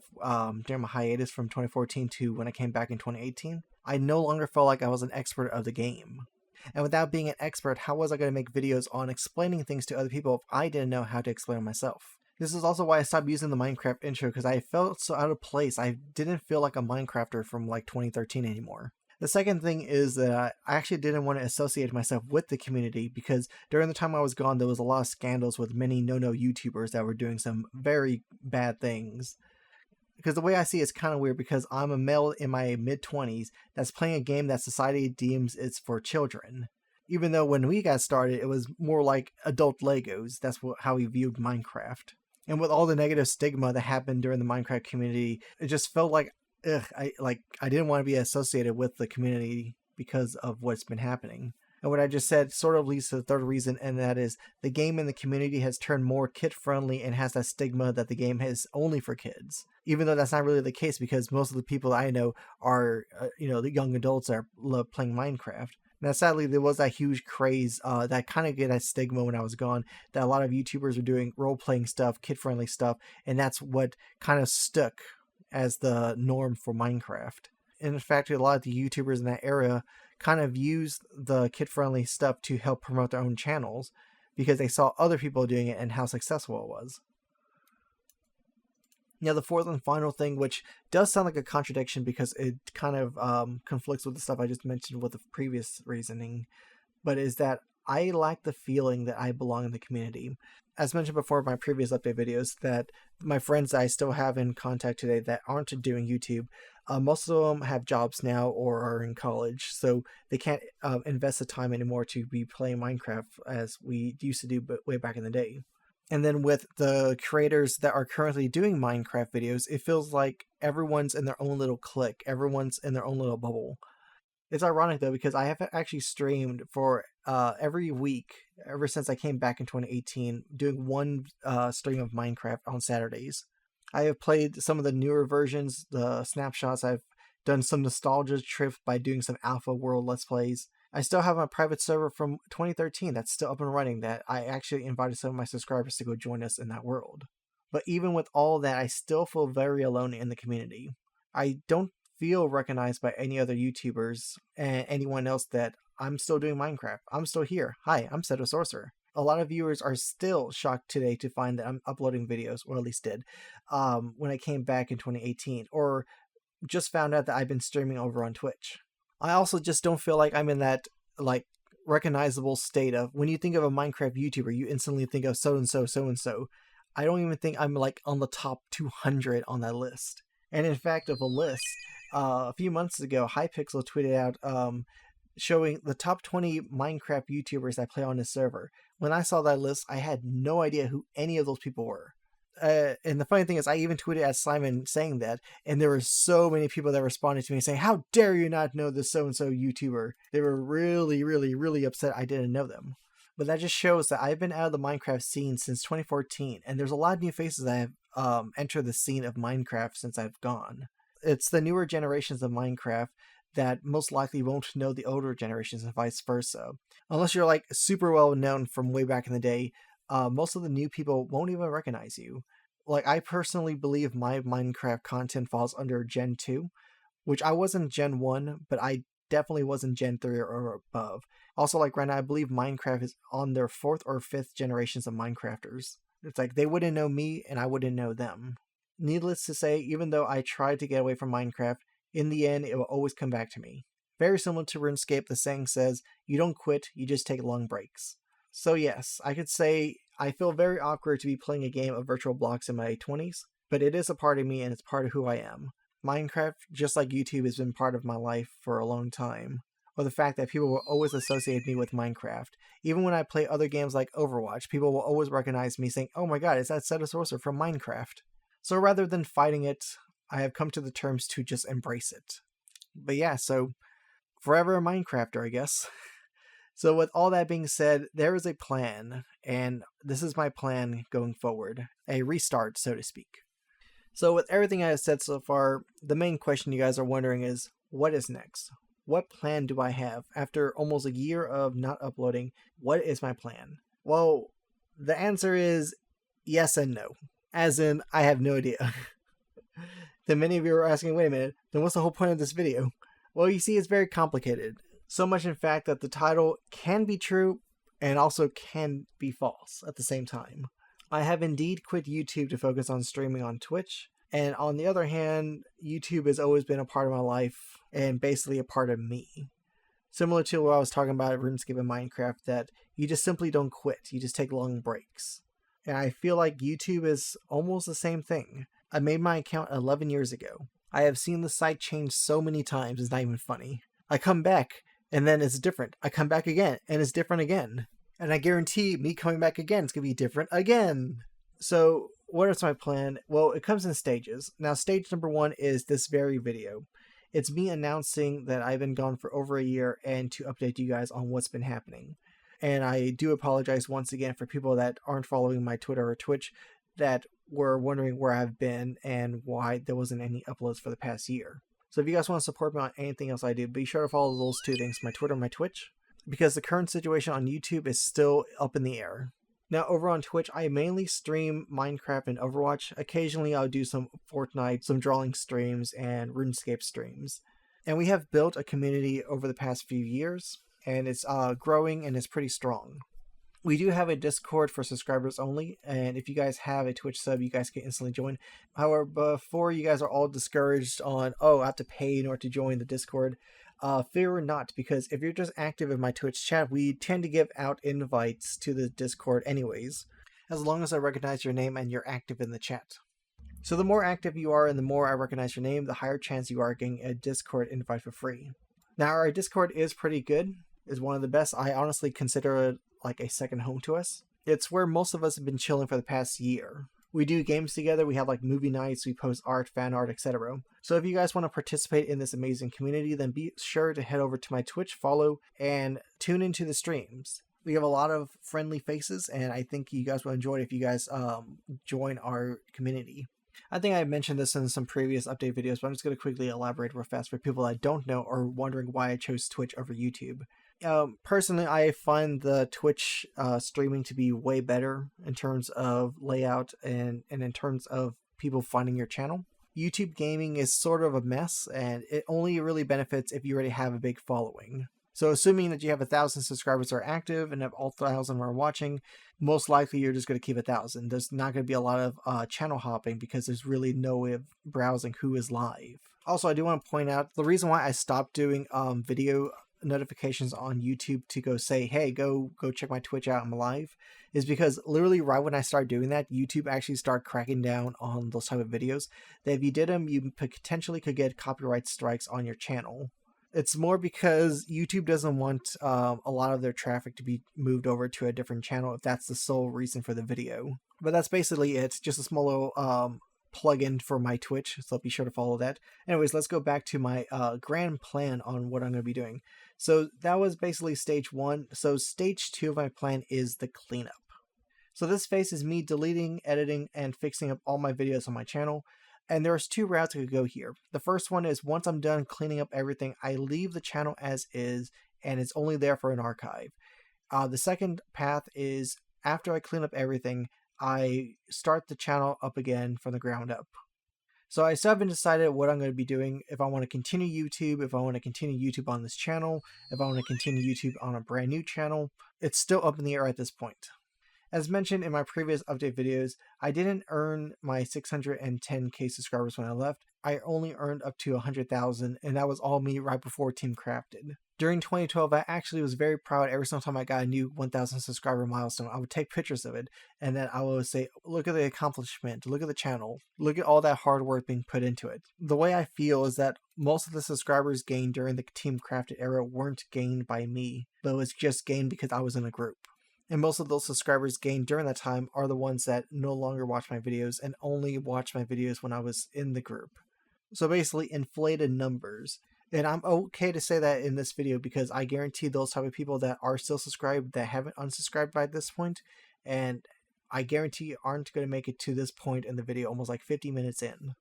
during my hiatus from 2014 to when I came back in 2018, I no longer felt like I was an expert of the game. And without being an expert, how was I going to make videos on explaining things to other people if I didn't know how to explain myself? This is also why I stopped using the Minecraft intro, because I felt so out of place. I didn't feel like a Minecrafter from like 2013 anymore. The second thing is that I actually didn't want to associate myself with the community, because during the time I was gone, there was a lot of scandals with many no-no YouTubers that were doing some very bad things. Because the way I see it's kind of weird, because I'm a male in my mid-20s that's playing a game that society deems is for children. Even though when we got started, it was more like adult Legos. That's how we viewed Minecraft. And with all the negative stigma that happened during the Minecraft community, it just felt like, I didn't want to be associated with the community because of what's been happening. And what I just said sort of leads to the third reason, and that is the game and the community has turned more kid-friendly and has that stigma that the game is only for kids. even though that's not really the case because most of the people I know are, the young adults that love playing Minecraft. Now, sadly, there was that huge craze that kind of get that stigma when I was gone, that a lot of YouTubers were doing role-playing stuff, kid-friendly stuff, and that's what kind of stuck as the norm for Minecraft. And in fact, a lot of the YouTubers in that era kind of used the kid-friendly stuff to help promote their own channels because they saw other people doing it and how successful it was. Now, the fourth and final thing, which does sound like a contradiction because it kind of conflicts with the stuff I just mentioned with the previous reasoning, but is that I lack the feeling that I belong in the community. As mentioned before in my previous update videos, that my friends that I still have in contact today that aren't doing YouTube, most of them have jobs now or are in college, so they can't invest the time anymore to be playing Minecraft as we used to do way back in the day. And then with the creators that are currently doing Minecraft videos, it feels like everyone's in their own little clique. Everyone's in their own little bubble. It's ironic, though, because I have actually streamed for every week ever since I came back in 2018, doing one stream of Minecraft on Saturdays. I have played some of the newer versions, the snapshots. I've done some nostalgia trips by doing some Alpha World Let's Plays. I still have my private server from 2013 that's still up and running that I actually invited some of my subscribers to go join us in that world. But even with all that, I still feel very alone in the community. I don't feel recognized by any other YouTubers and anyone else that I'm still doing Minecraft. I'm still here. Hi, I'm setosorcerer. A lot of viewers are still shocked today to find that I'm uploading videos, or at least did, when I came back in 2018, or just found out that I've been streaming over on Twitch. I also just don't feel like I'm in that recognizable state of when you think of a Minecraft YouTuber, you instantly think of so-and-so, so-and-so. I don't even think I'm on the top 200 on that list. And in fact, of a list, a few months ago, Hypixel tweeted out showing the top 20 Minecraft YouTubers that play on his server. When I saw that list, I had no idea who any of those people were. And the funny thing is, I even tweeted at Simon saying that, and there were so many people that responded to me saying, "How dare you not know this so-and-so YouTuber?" They were really, really, really upset I didn't know them. But that just shows that I've been out of the Minecraft scene since 2014, and there's a lot of new faces that have entered the scene of Minecraft since I've gone. It's the newer generations of Minecraft that most likely won't know the older generations and vice versa. Unless you're super well known from way back in the day, most of the new people won't even recognize you. I personally believe my Minecraft content falls under Gen 2, which I wasn't Gen 1, but I definitely wasn't Gen 3 or above. Also, right now, I believe Minecraft is on their 4th or 5th generations of Minecrafters. It's they wouldn't know me, and I wouldn't know them. Needless to say, even though I tried to get away from Minecraft, in the end, it will always come back to me. Very similar to RuneScape, the saying says, you don't quit, you just take long breaks. So yes, I could say I feel very awkward to be playing a game of virtual blocks in my 20s, but it is a part of me and it's part of who I am. Minecraft, just like YouTube, has been part of my life for a long time. Or the fact that people will always associate me with Minecraft. Even when I play other games like Overwatch, people will always recognize me saying, "Oh my god, is that setosorcerer from Minecraft?" So rather than fighting it, I have come to the terms to just embrace it. But yeah, so forever a Minecrafter, I guess. So with all that being said, there is a plan, and this is my plan going forward. A restart, so to speak. So with everything I have said so far, the main question you guys are wondering is, what is next? What plan do I have? After almost a year of not uploading, what is my plan? Well, the answer is yes and no. As in, I have no idea. Then many of you are asking, wait a minute, then what's the whole point of this video? Well, you see, it's very complicated. So much, in fact, that the title can be true and also can be false at the same time. I have indeed quit YouTube to focus on streaming on Twitch. And on the other hand, YouTube has always been a part of my life and basically a part of me. Similar to what I was talking about at RuneScape and Minecraft, that you just simply don't quit. You just take long breaks. And I feel like YouTube is almost the same thing. I made my account 11 years ago. I have seen the site change so many times, it's not even funny. I come back, and then it's different. I come back again, and it's different again. And I guarantee me coming back again, it's going to be different again. So, what is my plan? Well, it comes in stages. Now, stage number 1 is this very video. It's me announcing that I've been gone for over a year and to update you guys on what's been happening. And I do apologize once again for people that aren't following my Twitter or Twitch, that were wondering where I've been and why there wasn't any uploads for the past year. So if you guys want to support me on anything else I do, be sure to follow those two things, my Twitter and my Twitch, because the current situation on YouTube is still up in the air. Now, over on Twitch, I mainly stream Minecraft and Overwatch. Occasionally, I'll do some Fortnite, some drawing streams, and RuneScape streams. And we have built a community over the past few years, and it's growing and it's pretty strong. We do have a Discord for subscribers only, and if you guys have a Twitch sub, you guys can instantly join. However, before you guys are all discouraged on, oh, I have to pay in order to join the Discord, fear not, because if you're just active in my Twitch chat, we tend to give out invites to the Discord anyways, as long as I recognize your name and you're active in the chat. So the more active you are and the more I recognize your name, the higher chance you are getting a Discord invite for free. Now, our Discord is pretty good. It's one of the best. I honestly consider it like a second home to us. It's where most of us have been chilling for the past year. We do games together, we have like movie nights, we post art, fan art, etc. So if you guys want to participate in this amazing community, then be sure to head over to my Twitch, follow, and tune into the streams. We have a lot of friendly faces, and I think you guys will enjoy it if you guys join our community. I think I mentioned this in some previous update videos, but I'm just going to quickly elaborate real fast for people that don't know or wondering why I chose Twitch over YouTube. Personally, I find the Twitch streaming to be way better in terms of layout and in terms of people finding your channel. YouTube gaming is sort of a mess, and it only really benefits if you already have a big following. So assuming that you have 1,000 subscribers that are active and have all 1,000 are watching, most likely you're just going to keep 1,000. There's not going to be a lot of channel hopping because there's really no way of browsing who is live. Also, I do want to point out the reason why I stopped doing video notifications on YouTube to go say, hey, go check my Twitch out, I'm live, is because literally right when I started doing that, YouTube actually started cracking down on those type of videos, that if you did them, you potentially could get copyright strikes on your channel. It's more because YouTube doesn't want a lot of their traffic to be moved over to a different channel if that's the sole reason for the video. But that's basically it. It's just a small little plug-in for my Twitch, so be sure to follow that. Anyways, let's go back to my grand plan on what I'm going to be doing. So that was basically stage 1. So stage 2 of my plan is the cleanup. So this phase is me deleting, editing, and fixing up all my videos on my channel. And there's 2 routes I could go here. The first one is once I'm done cleaning up everything, I leave the channel as is, and it's only there for an archive. The second path is after I clean up everything, I start the channel up again from the ground up. So I still haven't decided what I'm going to be doing, if I want to continue YouTube, if I want to continue YouTube on this channel, if I want to continue YouTube on a brand new channel. It's still up in the air at this point. As mentioned in my previous update videos, I didn't earn my 610k subscribers when I left. I only earned up to 100,000, and that was all me right before Team Crafted. During 2012, I actually was very proud every single time I got a new 1,000 subscriber milestone. I would take pictures of it, and then I would say, look at the accomplishment, look at the channel, look at all that hard work being put into it. The way I feel is that most of the subscribers gained during the Team Crafted era weren't gained by me, but it was just gained because I was in a group. And most of those subscribers gained during that time are the ones that no longer watch my videos and only watch my videos when I was in the group. So basically inflated numbers. And I'm okay to say that in this video because I guarantee those type of people that are still subscribed that haven't unsubscribed by this point, and I guarantee you aren't going to make it to this point in the video, almost like 50 minutes in.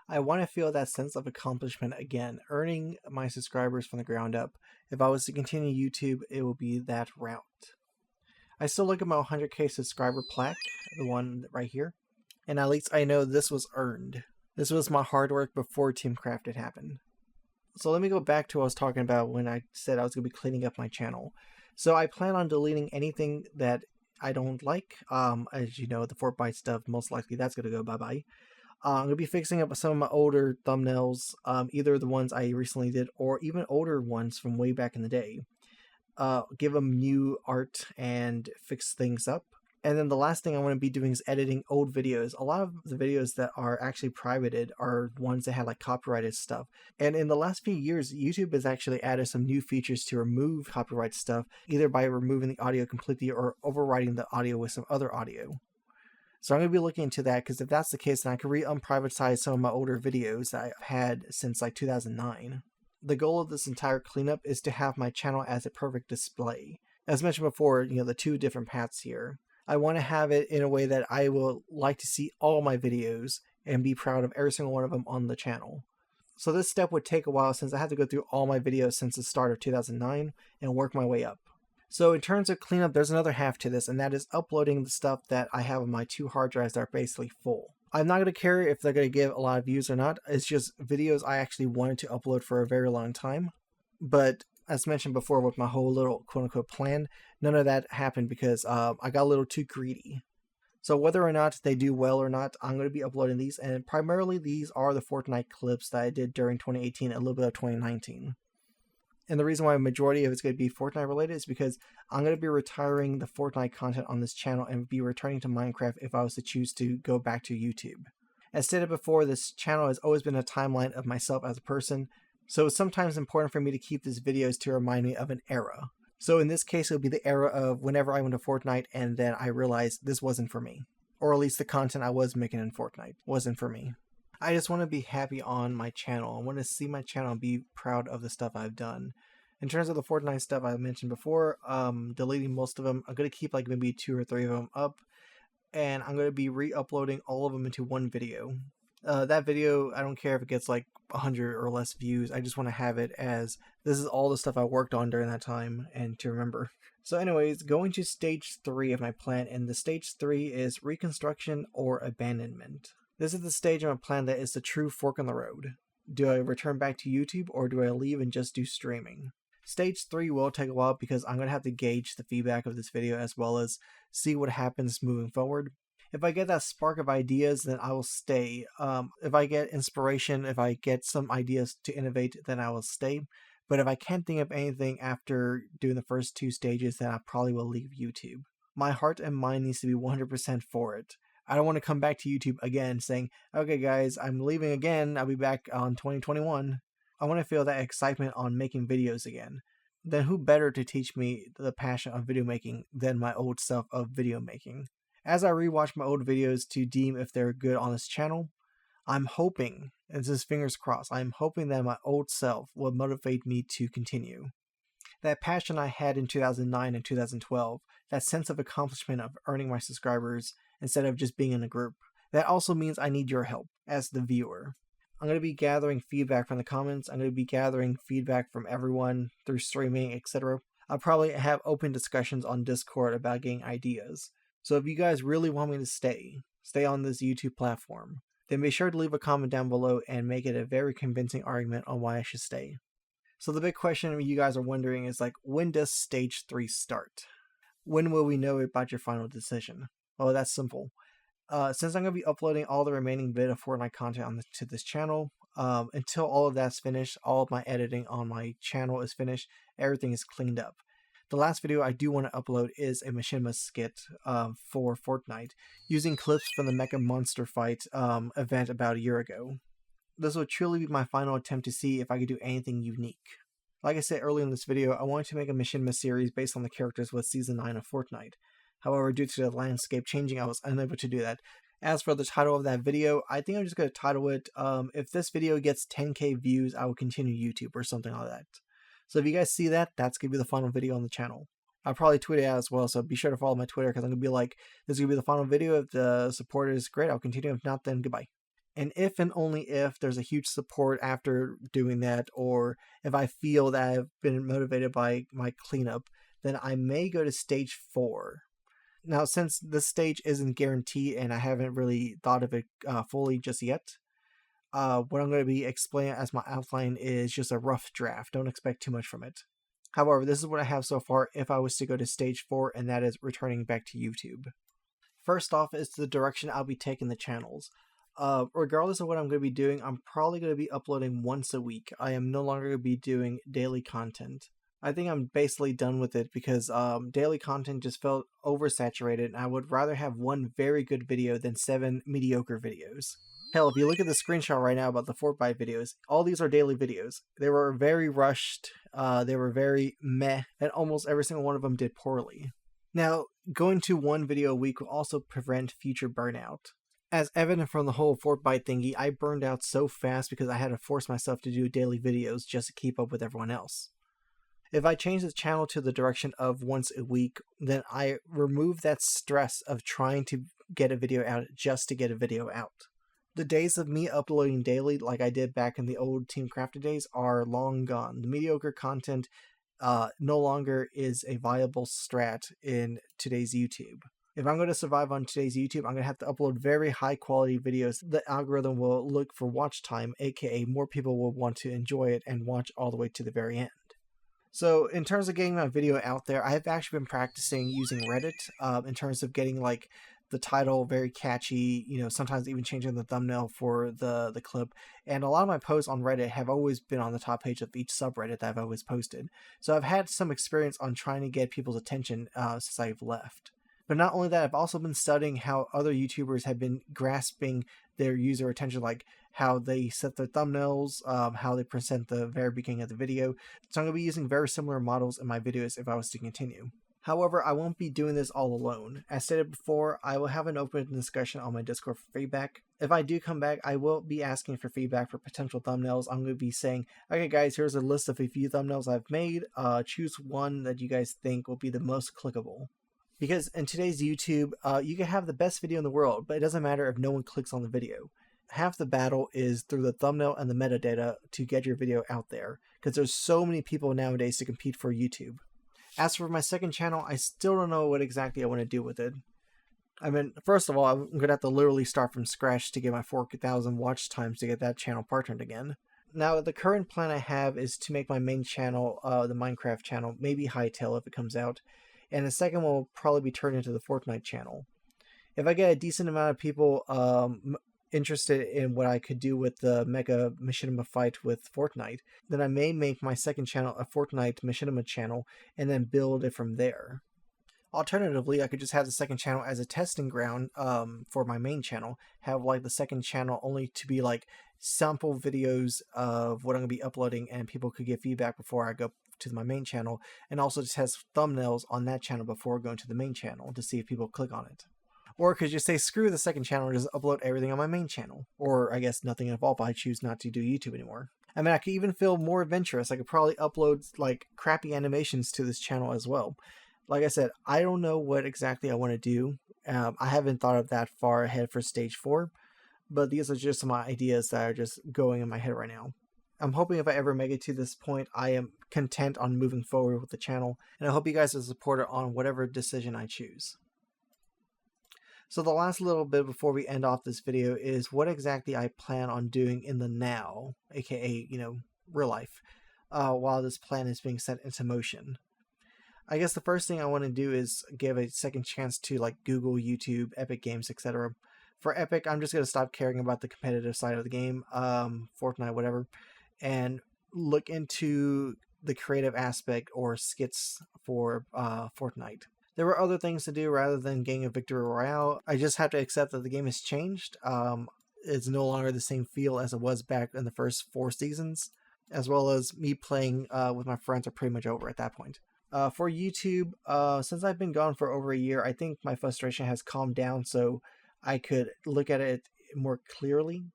I want to feel that sense of accomplishment again, earning my subscribers from the ground up. If I was to continue YouTube, it would be that route. I still look at my 100k subscriber plaque, the one right here, and at least I know this was earned. This was my hard work before Team Crafted happened. So let me go back to what I was talking about when I said I was going to be cleaning up my channel. So I plan on deleting anything that I don't like. As you know, the Fortnite stuff, most likely that's going to go bye-bye. I'm going to be fixing up some of my older thumbnails, either the ones I recently did or even older ones from way back in the day. Give them new art and fix things up. And then the last thing I want to be doing is editing old videos. A lot of the videos that are actually privated are ones that had like copyrighted stuff. And in the last few years, YouTube has actually added some new features to remove copyright stuff, either by removing the audio completely or overriding the audio with some other audio. So I'm going to be looking into that, because if that's the case, then I can re-unprivatize some of my older videos that I've had since like 2009. The goal of this entire cleanup is to have my channel as a perfect display. As mentioned before, you know, the 2 different paths here. I want to have it in a way that I will like to see all my videos and be proud of every single one of them on the channel. So this step would take a while since I had to go through all my videos since the start of 2009 and work my way up. So in terms of cleanup, there's another half to this, and that is uploading the stuff that I have on my 2 hard drives that are basically full. I'm not going to care if they're going to give a lot of views or not. It's just videos I actually wanted to upload for a very long time. But as mentioned before with my whole little quote-unquote plan, none of that happened because I got a little too greedy. So whether or not they do well or not, I'm going to be uploading these, and primarily these are the Fortnite clips that I did during 2018 and a little bit of 2019. And the reason why a majority of it's going to be Fortnite related is because I'm going to be retiring the Fortnite content on this channel and be returning to Minecraft if I was to choose to go back to YouTube. As stated before, this channel has always been a timeline of myself as a person, so it's sometimes important for me to keep these videos to remind me of an era. So in this case, it would be the era of whenever I went to Fortnite and then I realized this wasn't for me. Or at least the content I was making in Fortnite wasn't for me. I just want to be happy on my channel. I want to see my channel and be proud of the stuff I've done. In terms of the Fortnite stuff I mentioned before, deleting most of them. I'm going to keep like maybe 2 or 3 of them up. And I'm going to be re-uploading all of them into one video. That video, I don't care if it gets like 100 or less views. I just want to have it as this is all the stuff I worked on during that time and to remember. So anyways, going to stage 3 of my plan, and the stage 3 is reconstruction or abandonment. This is the stage of my plan that is the true fork in the road. Do I return back to YouTube or do I leave and just do streaming? Stage 3 will take a while because I'm going to have to gauge the feedback of this video as well as see what happens moving forward. If I get that spark of ideas, then I will stay. If I get inspiration, if I get some ideas to innovate, then I will stay. But if I can't think of anything after doing the first 2 stages, then I probably will leave YouTube. My heart and mind needs to be 100% for it. I don't want to come back to YouTube again saying, okay guys, I'm leaving again, I'll be back on 2021. I want to feel that excitement on making videos again. Then who better to teach me the passion of video making than my old self of video making? As I rewatch my old videos to deem if they're good on this channel, I'm hoping, and this is fingers crossed, I'm hoping that my old self will motivate me to continue. That passion I had in 2009 and 2012, that sense of accomplishment of earning my subscribers instead of just being in a group, that also means I need your help as the viewer. I'm going to be gathering feedback from the comments, I'm going to be gathering feedback from everyone through streaming, etc. I'll probably have open discussions on Discord about getting ideas. So if you guys really want me to stay on this YouTube platform, then be sure to leave a comment down below and make it a very convincing argument on why I should stay. So the big question you guys are wondering is like, when does stage 3 start? When will we know about your final decision? Well, that's simple. Since I'm going to be uploading all the remaining bit of Fortnite content to this channel, until all of that's finished, all of my editing on my channel is finished, everything is cleaned up. The last video I do want to upload is a machinima skit for Fortnite, using clips from the Mecha Monster Fight event about a year ago. This will truly be my final attempt to see if I could do anything unique. Like I said earlier in this video, I wanted to make a machinima series based on the characters with Season 9 of Fortnite. However, due to the landscape changing, I was unable to do that. As for the title of that video, I think I'm just going to title it, if this video gets 10k views, I will continue YouTube or something like that. So if you guys see that, that's going to be the final video on the channel. I'll probably tweet it out as well, so be sure to follow my Twitter because I'm going to be like, this is going to be the final video. If the support is great, I'll continue. If not, then goodbye. And if and only if there's a huge support after doing that, or if I feel that I've been motivated by my cleanup, then I may go to stage 4. Now, since this stage isn't guaranteed and I haven't really thought of it fully just yet, what I'm going to be explaining as my outline is just a rough draft. Don't expect too much from it. However, this is what I have so far if I was to go to stage 4, and that is returning back to YouTube. First off is the direction I'll be taking the channels. Regardless of what I'm going to be doing, I'm probably going to be uploading once a week. I am no longer going to be doing daily content. I think I'm basically done with it because daily content just felt oversaturated, and I would rather have one very good video than 7 mediocre videos. Hell, if you look at the screenshot right now about the Fortnite videos, all these are daily videos. They were very rushed, they were very meh, and almost every single one of them did poorly. Now, going to one video a week will also prevent future burnout. As evident from the whole Fortnite thingy, I burned out so fast because I had to force myself to do daily videos just to keep up with everyone else. If I change the channel to the direction of once a week, then I remove that stress of trying to get a video out just to get a video out. The days of me uploading daily like I did back in the old Team Crafted days are long gone. The mediocre content no longer is a viable strat in today's YouTube. If I'm going to survive on today's YouTube, I'm going to have to upload very high quality videos. The algorithm will look for watch time, aka more people will want to enjoy it and watch all the way to the very end. So in terms of getting my video out there, I have actually been practicing using Reddit in terms of getting like the title very catchy, sometimes even changing the thumbnail for the clip. And a lot of my posts on Reddit have always been on the top page of each subreddit that I've always posted. So I've had some experience on trying to get people's attention since I've left. But not only that, I've also been studying how other YouTubers have been grasping their user attention, like how they set their thumbnails, how they present the very beginning of the video. So I'm going to be using very similar models in my videos if I was to continue. However, I won't be doing this all alone. As stated before, I will have an open discussion on my Discord for feedback. If I do come back, I will be asking for feedback for potential thumbnails. I'm going to be saying, okay guys, here's a list of a few thumbnails I've made. Choose one that you guys think will be the most clickable. Because in today's YouTube, you can have the best video in the world, but it doesn't matter if no one clicks on the video. Half the battle is through the thumbnail and the metadata to get your video out there, because there's so many people nowadays to compete for YouTube. As for my second channel, I still don't know what exactly I want to do with it. I mean, first of all, I'm going to have to literally start from scratch to get my 4,000 watch times to get that channel partnered again. Now, the current plan I have is to make my main channel, the Minecraft channel, maybe Hightail if it comes out. And the second one will probably be turned into the Fortnite channel. If I get a decent amount of people interested in what I could do with the Mega Machinima fight with Fortnite, then I may make my second channel a Fortnite Machinima channel and then build it from there. Alternatively, I could just have the second channel as a testing ground for my main channel, have like the second channel only to be like sample videos of what I'm going to be uploading and people could give feedback before I go to my main channel, and also just has thumbnails on that channel before going to the main channel to see if people click on it. Or could you say screw the second channel and just upload everything on my main channel? Or I guess nothing at all, but I choose not to do YouTube anymore. I mean, I could even feel more adventurous. I could probably upload like crappy animations to this channel as well. Like I said, I don't know what exactly I want to do. I haven't thought of that far ahead for stage 4, but these are just some ideas that are just going in my head right now. I'm hoping if I ever make it to this point, I am content on moving forward with the channel, and I hope you guys are supportive on whatever decision I choose. So the last little bit before we end off this video is what exactly I plan on doing in the now, aka, real life, while this plan is being set into motion. I guess the first thing I want to do is give a second chance to like Google, YouTube, Epic Games, etc. For Epic, I'm just going to stop caring about the competitive side of the game, Fortnite, whatever, and look into the creative aspect or skits for Fortnite. There were other things to do rather than getting a victory royale. I just have to accept that the game has changed. It's no longer the same feel as it was back in the first 4 seasons, as well as me playing with my friends are pretty much over at that point. For YouTube, since I've been gone for over a year, I think my frustration has calmed down so I could look at it more clearly.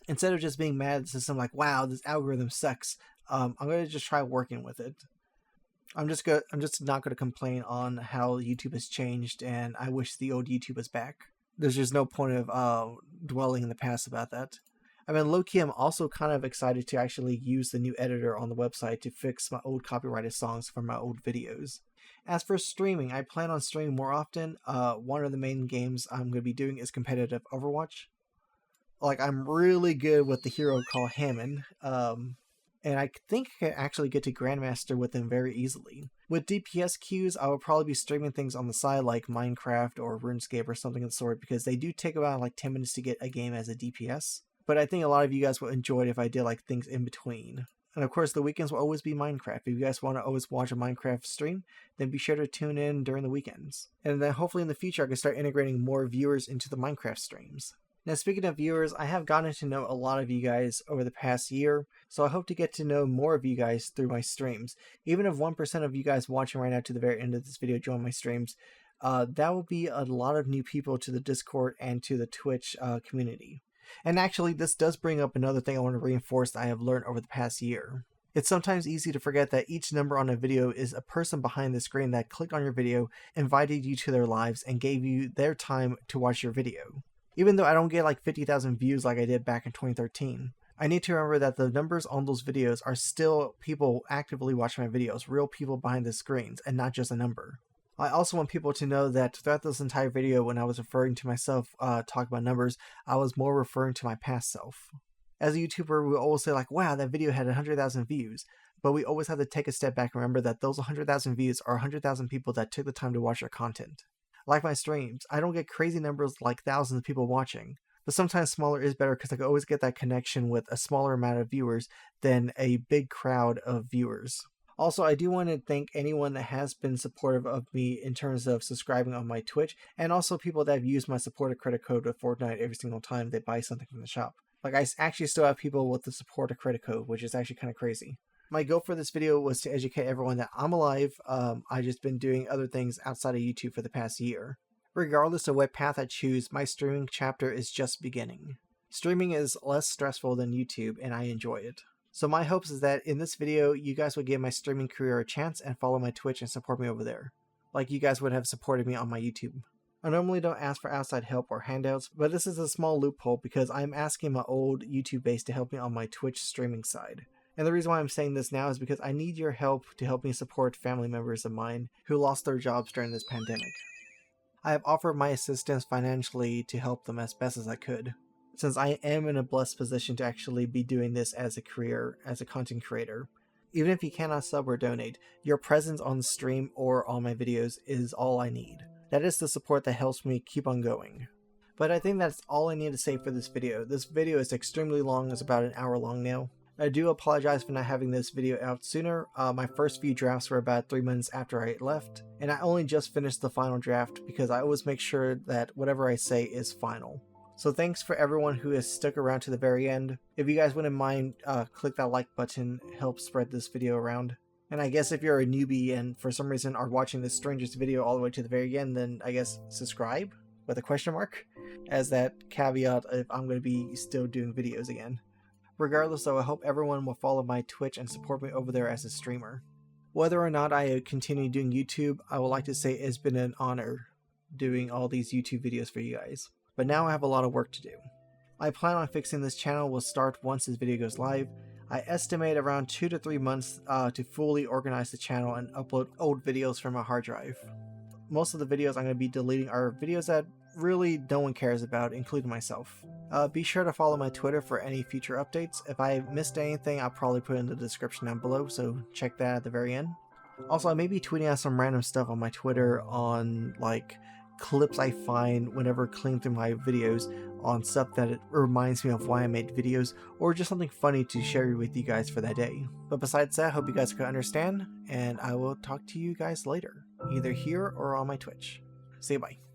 Instead of just being mad at the system like, wow, this algorithm sucks, I'm going to just try working with it. I'm just not going to complain on how YouTube has changed, and I wish the old YouTube was back. There's just no point of dwelling in the past about that. I mean, low-key, I'm also kind of excited to actually use the new editor on the website to fix my old copyrighted songs from my old videos. As for streaming, I plan on streaming more often. One of the main games I'm going to be doing is competitive Overwatch. Like, I'm really good with the hero called Hammond, and I think I can actually get to Grandmaster with him very easily. With DPS queues, I will probably be streaming things on the side like Minecraft or RuneScape or something of the sort, because they do take about like 10 minutes to get a game as a DPS. But I think a lot of you guys will enjoy it if I did like things in between. And of course, the weekends will always be Minecraft. If you guys want to always watch a Minecraft stream, then be sure to tune in during the weekends. And then hopefully in the future, I can start integrating more viewers into the Minecraft streams. Now, speaking of viewers, I have gotten to know a lot of you guys over the past year, so I hope to get to know more of you guys through my streams. Even if 1% of you guys watching right now to the very end of this video join my streams, that will be a lot of new people to the Discord and to the Twitch community. And actually, this does bring up another thing I want to reinforce that I have learned over the past year. It's sometimes easy to forget that each number on a video is a person behind the screen that clicked on your video, invited you to their lives, and gave you their time to watch your video. Even though I don't get like 50,000 views like I did back in 2013, I need to remember that the numbers on those videos are still people actively watching my videos, real people behind the screens, and not just a number. I also want people to know that throughout this entire video, when I was referring to myself talking about numbers, I was more referring to my past self. As a YouTuber, we always say like, wow, that video had 100,000 views. But we always have to take a step back and remember that those 100,000 views are 100,000 people that took the time to watch our content. Like my streams, I don't get crazy numbers like thousands of people watching. But sometimes smaller is better because I can always get that connection with a smaller amount of viewers than a big crowd of viewers. Also, I do want to thank anyone that has been supportive of me in terms of subscribing on my Twitch, and also people that have used my supported credit code with Fortnite every single time they buy something from the shop. Like, I actually still have people with the supported credit code, which is actually kind of crazy. My goal for this video was to educate everyone that I'm alive. I've just been doing other things outside of YouTube for the past year. Regardless of what path I choose, my streaming chapter is just beginning. Streaming is less stressful than YouTube, and I enjoy it. So my hopes is that in this video, you guys would give my streaming career a chance and follow my Twitch and support me over there, like you guys would have supported me on my YouTube. I normally don't ask for outside help or handouts, but this is a small loophole because I'm asking my old YouTube base to help me on my Twitch streaming side. And the reason why I'm saying this now is because I need your help to help me support family members of mine who lost their jobs during this pandemic. I have offered my assistance financially to help them as best as I could, since I am in a blessed position to actually be doing this as a career, as a content creator. Even if you cannot sub or donate, your presence on the stream or on my videos is all I need. That is the support that helps me keep on going. But I think that's all I need to say for this video. This video is extremely long, it's about an hour long now. I do apologize for not having this video out sooner. My first few drafts were about 3 months after I left, and I only just finished the final draft because I always make sure that whatever I say is final. So thanks for everyone who has stuck around to the very end. If you guys wouldn't mind, click that like button, help spread this video around. And I guess if you're a newbie and for some reason are watching this strangest video all the way to the very end, then I guess subscribe with a question mark as that caveat if I'm going to be still doing videos again. Regardless though, I hope everyone will follow my Twitch and support me over there as a streamer. Whether or not I continue doing YouTube, I would like to say it's been an honor doing all these YouTube videos for you guys. But now I have a lot of work to do. I plan on fixing this channel will start once this video goes live. I estimate around 2 to 3 months to fully organize the channel and upload old videos from my hard drive. Most of the videos I'm going to be deleting are videos that really no one cares about, including myself. Be sure to follow my Twitter for any future updates. If I missed anything, I'll probably put it in the description down below, so check that at the very end. Also, I may be tweeting out some random stuff on my Twitter on like clips I find whenever clicking through my videos on stuff that it reminds me of why I made videos, or just something funny to share with you guys for that day. But besides that, hope you guys can understand, and I will talk to you guys later, either here or on my Twitch. See you, bye.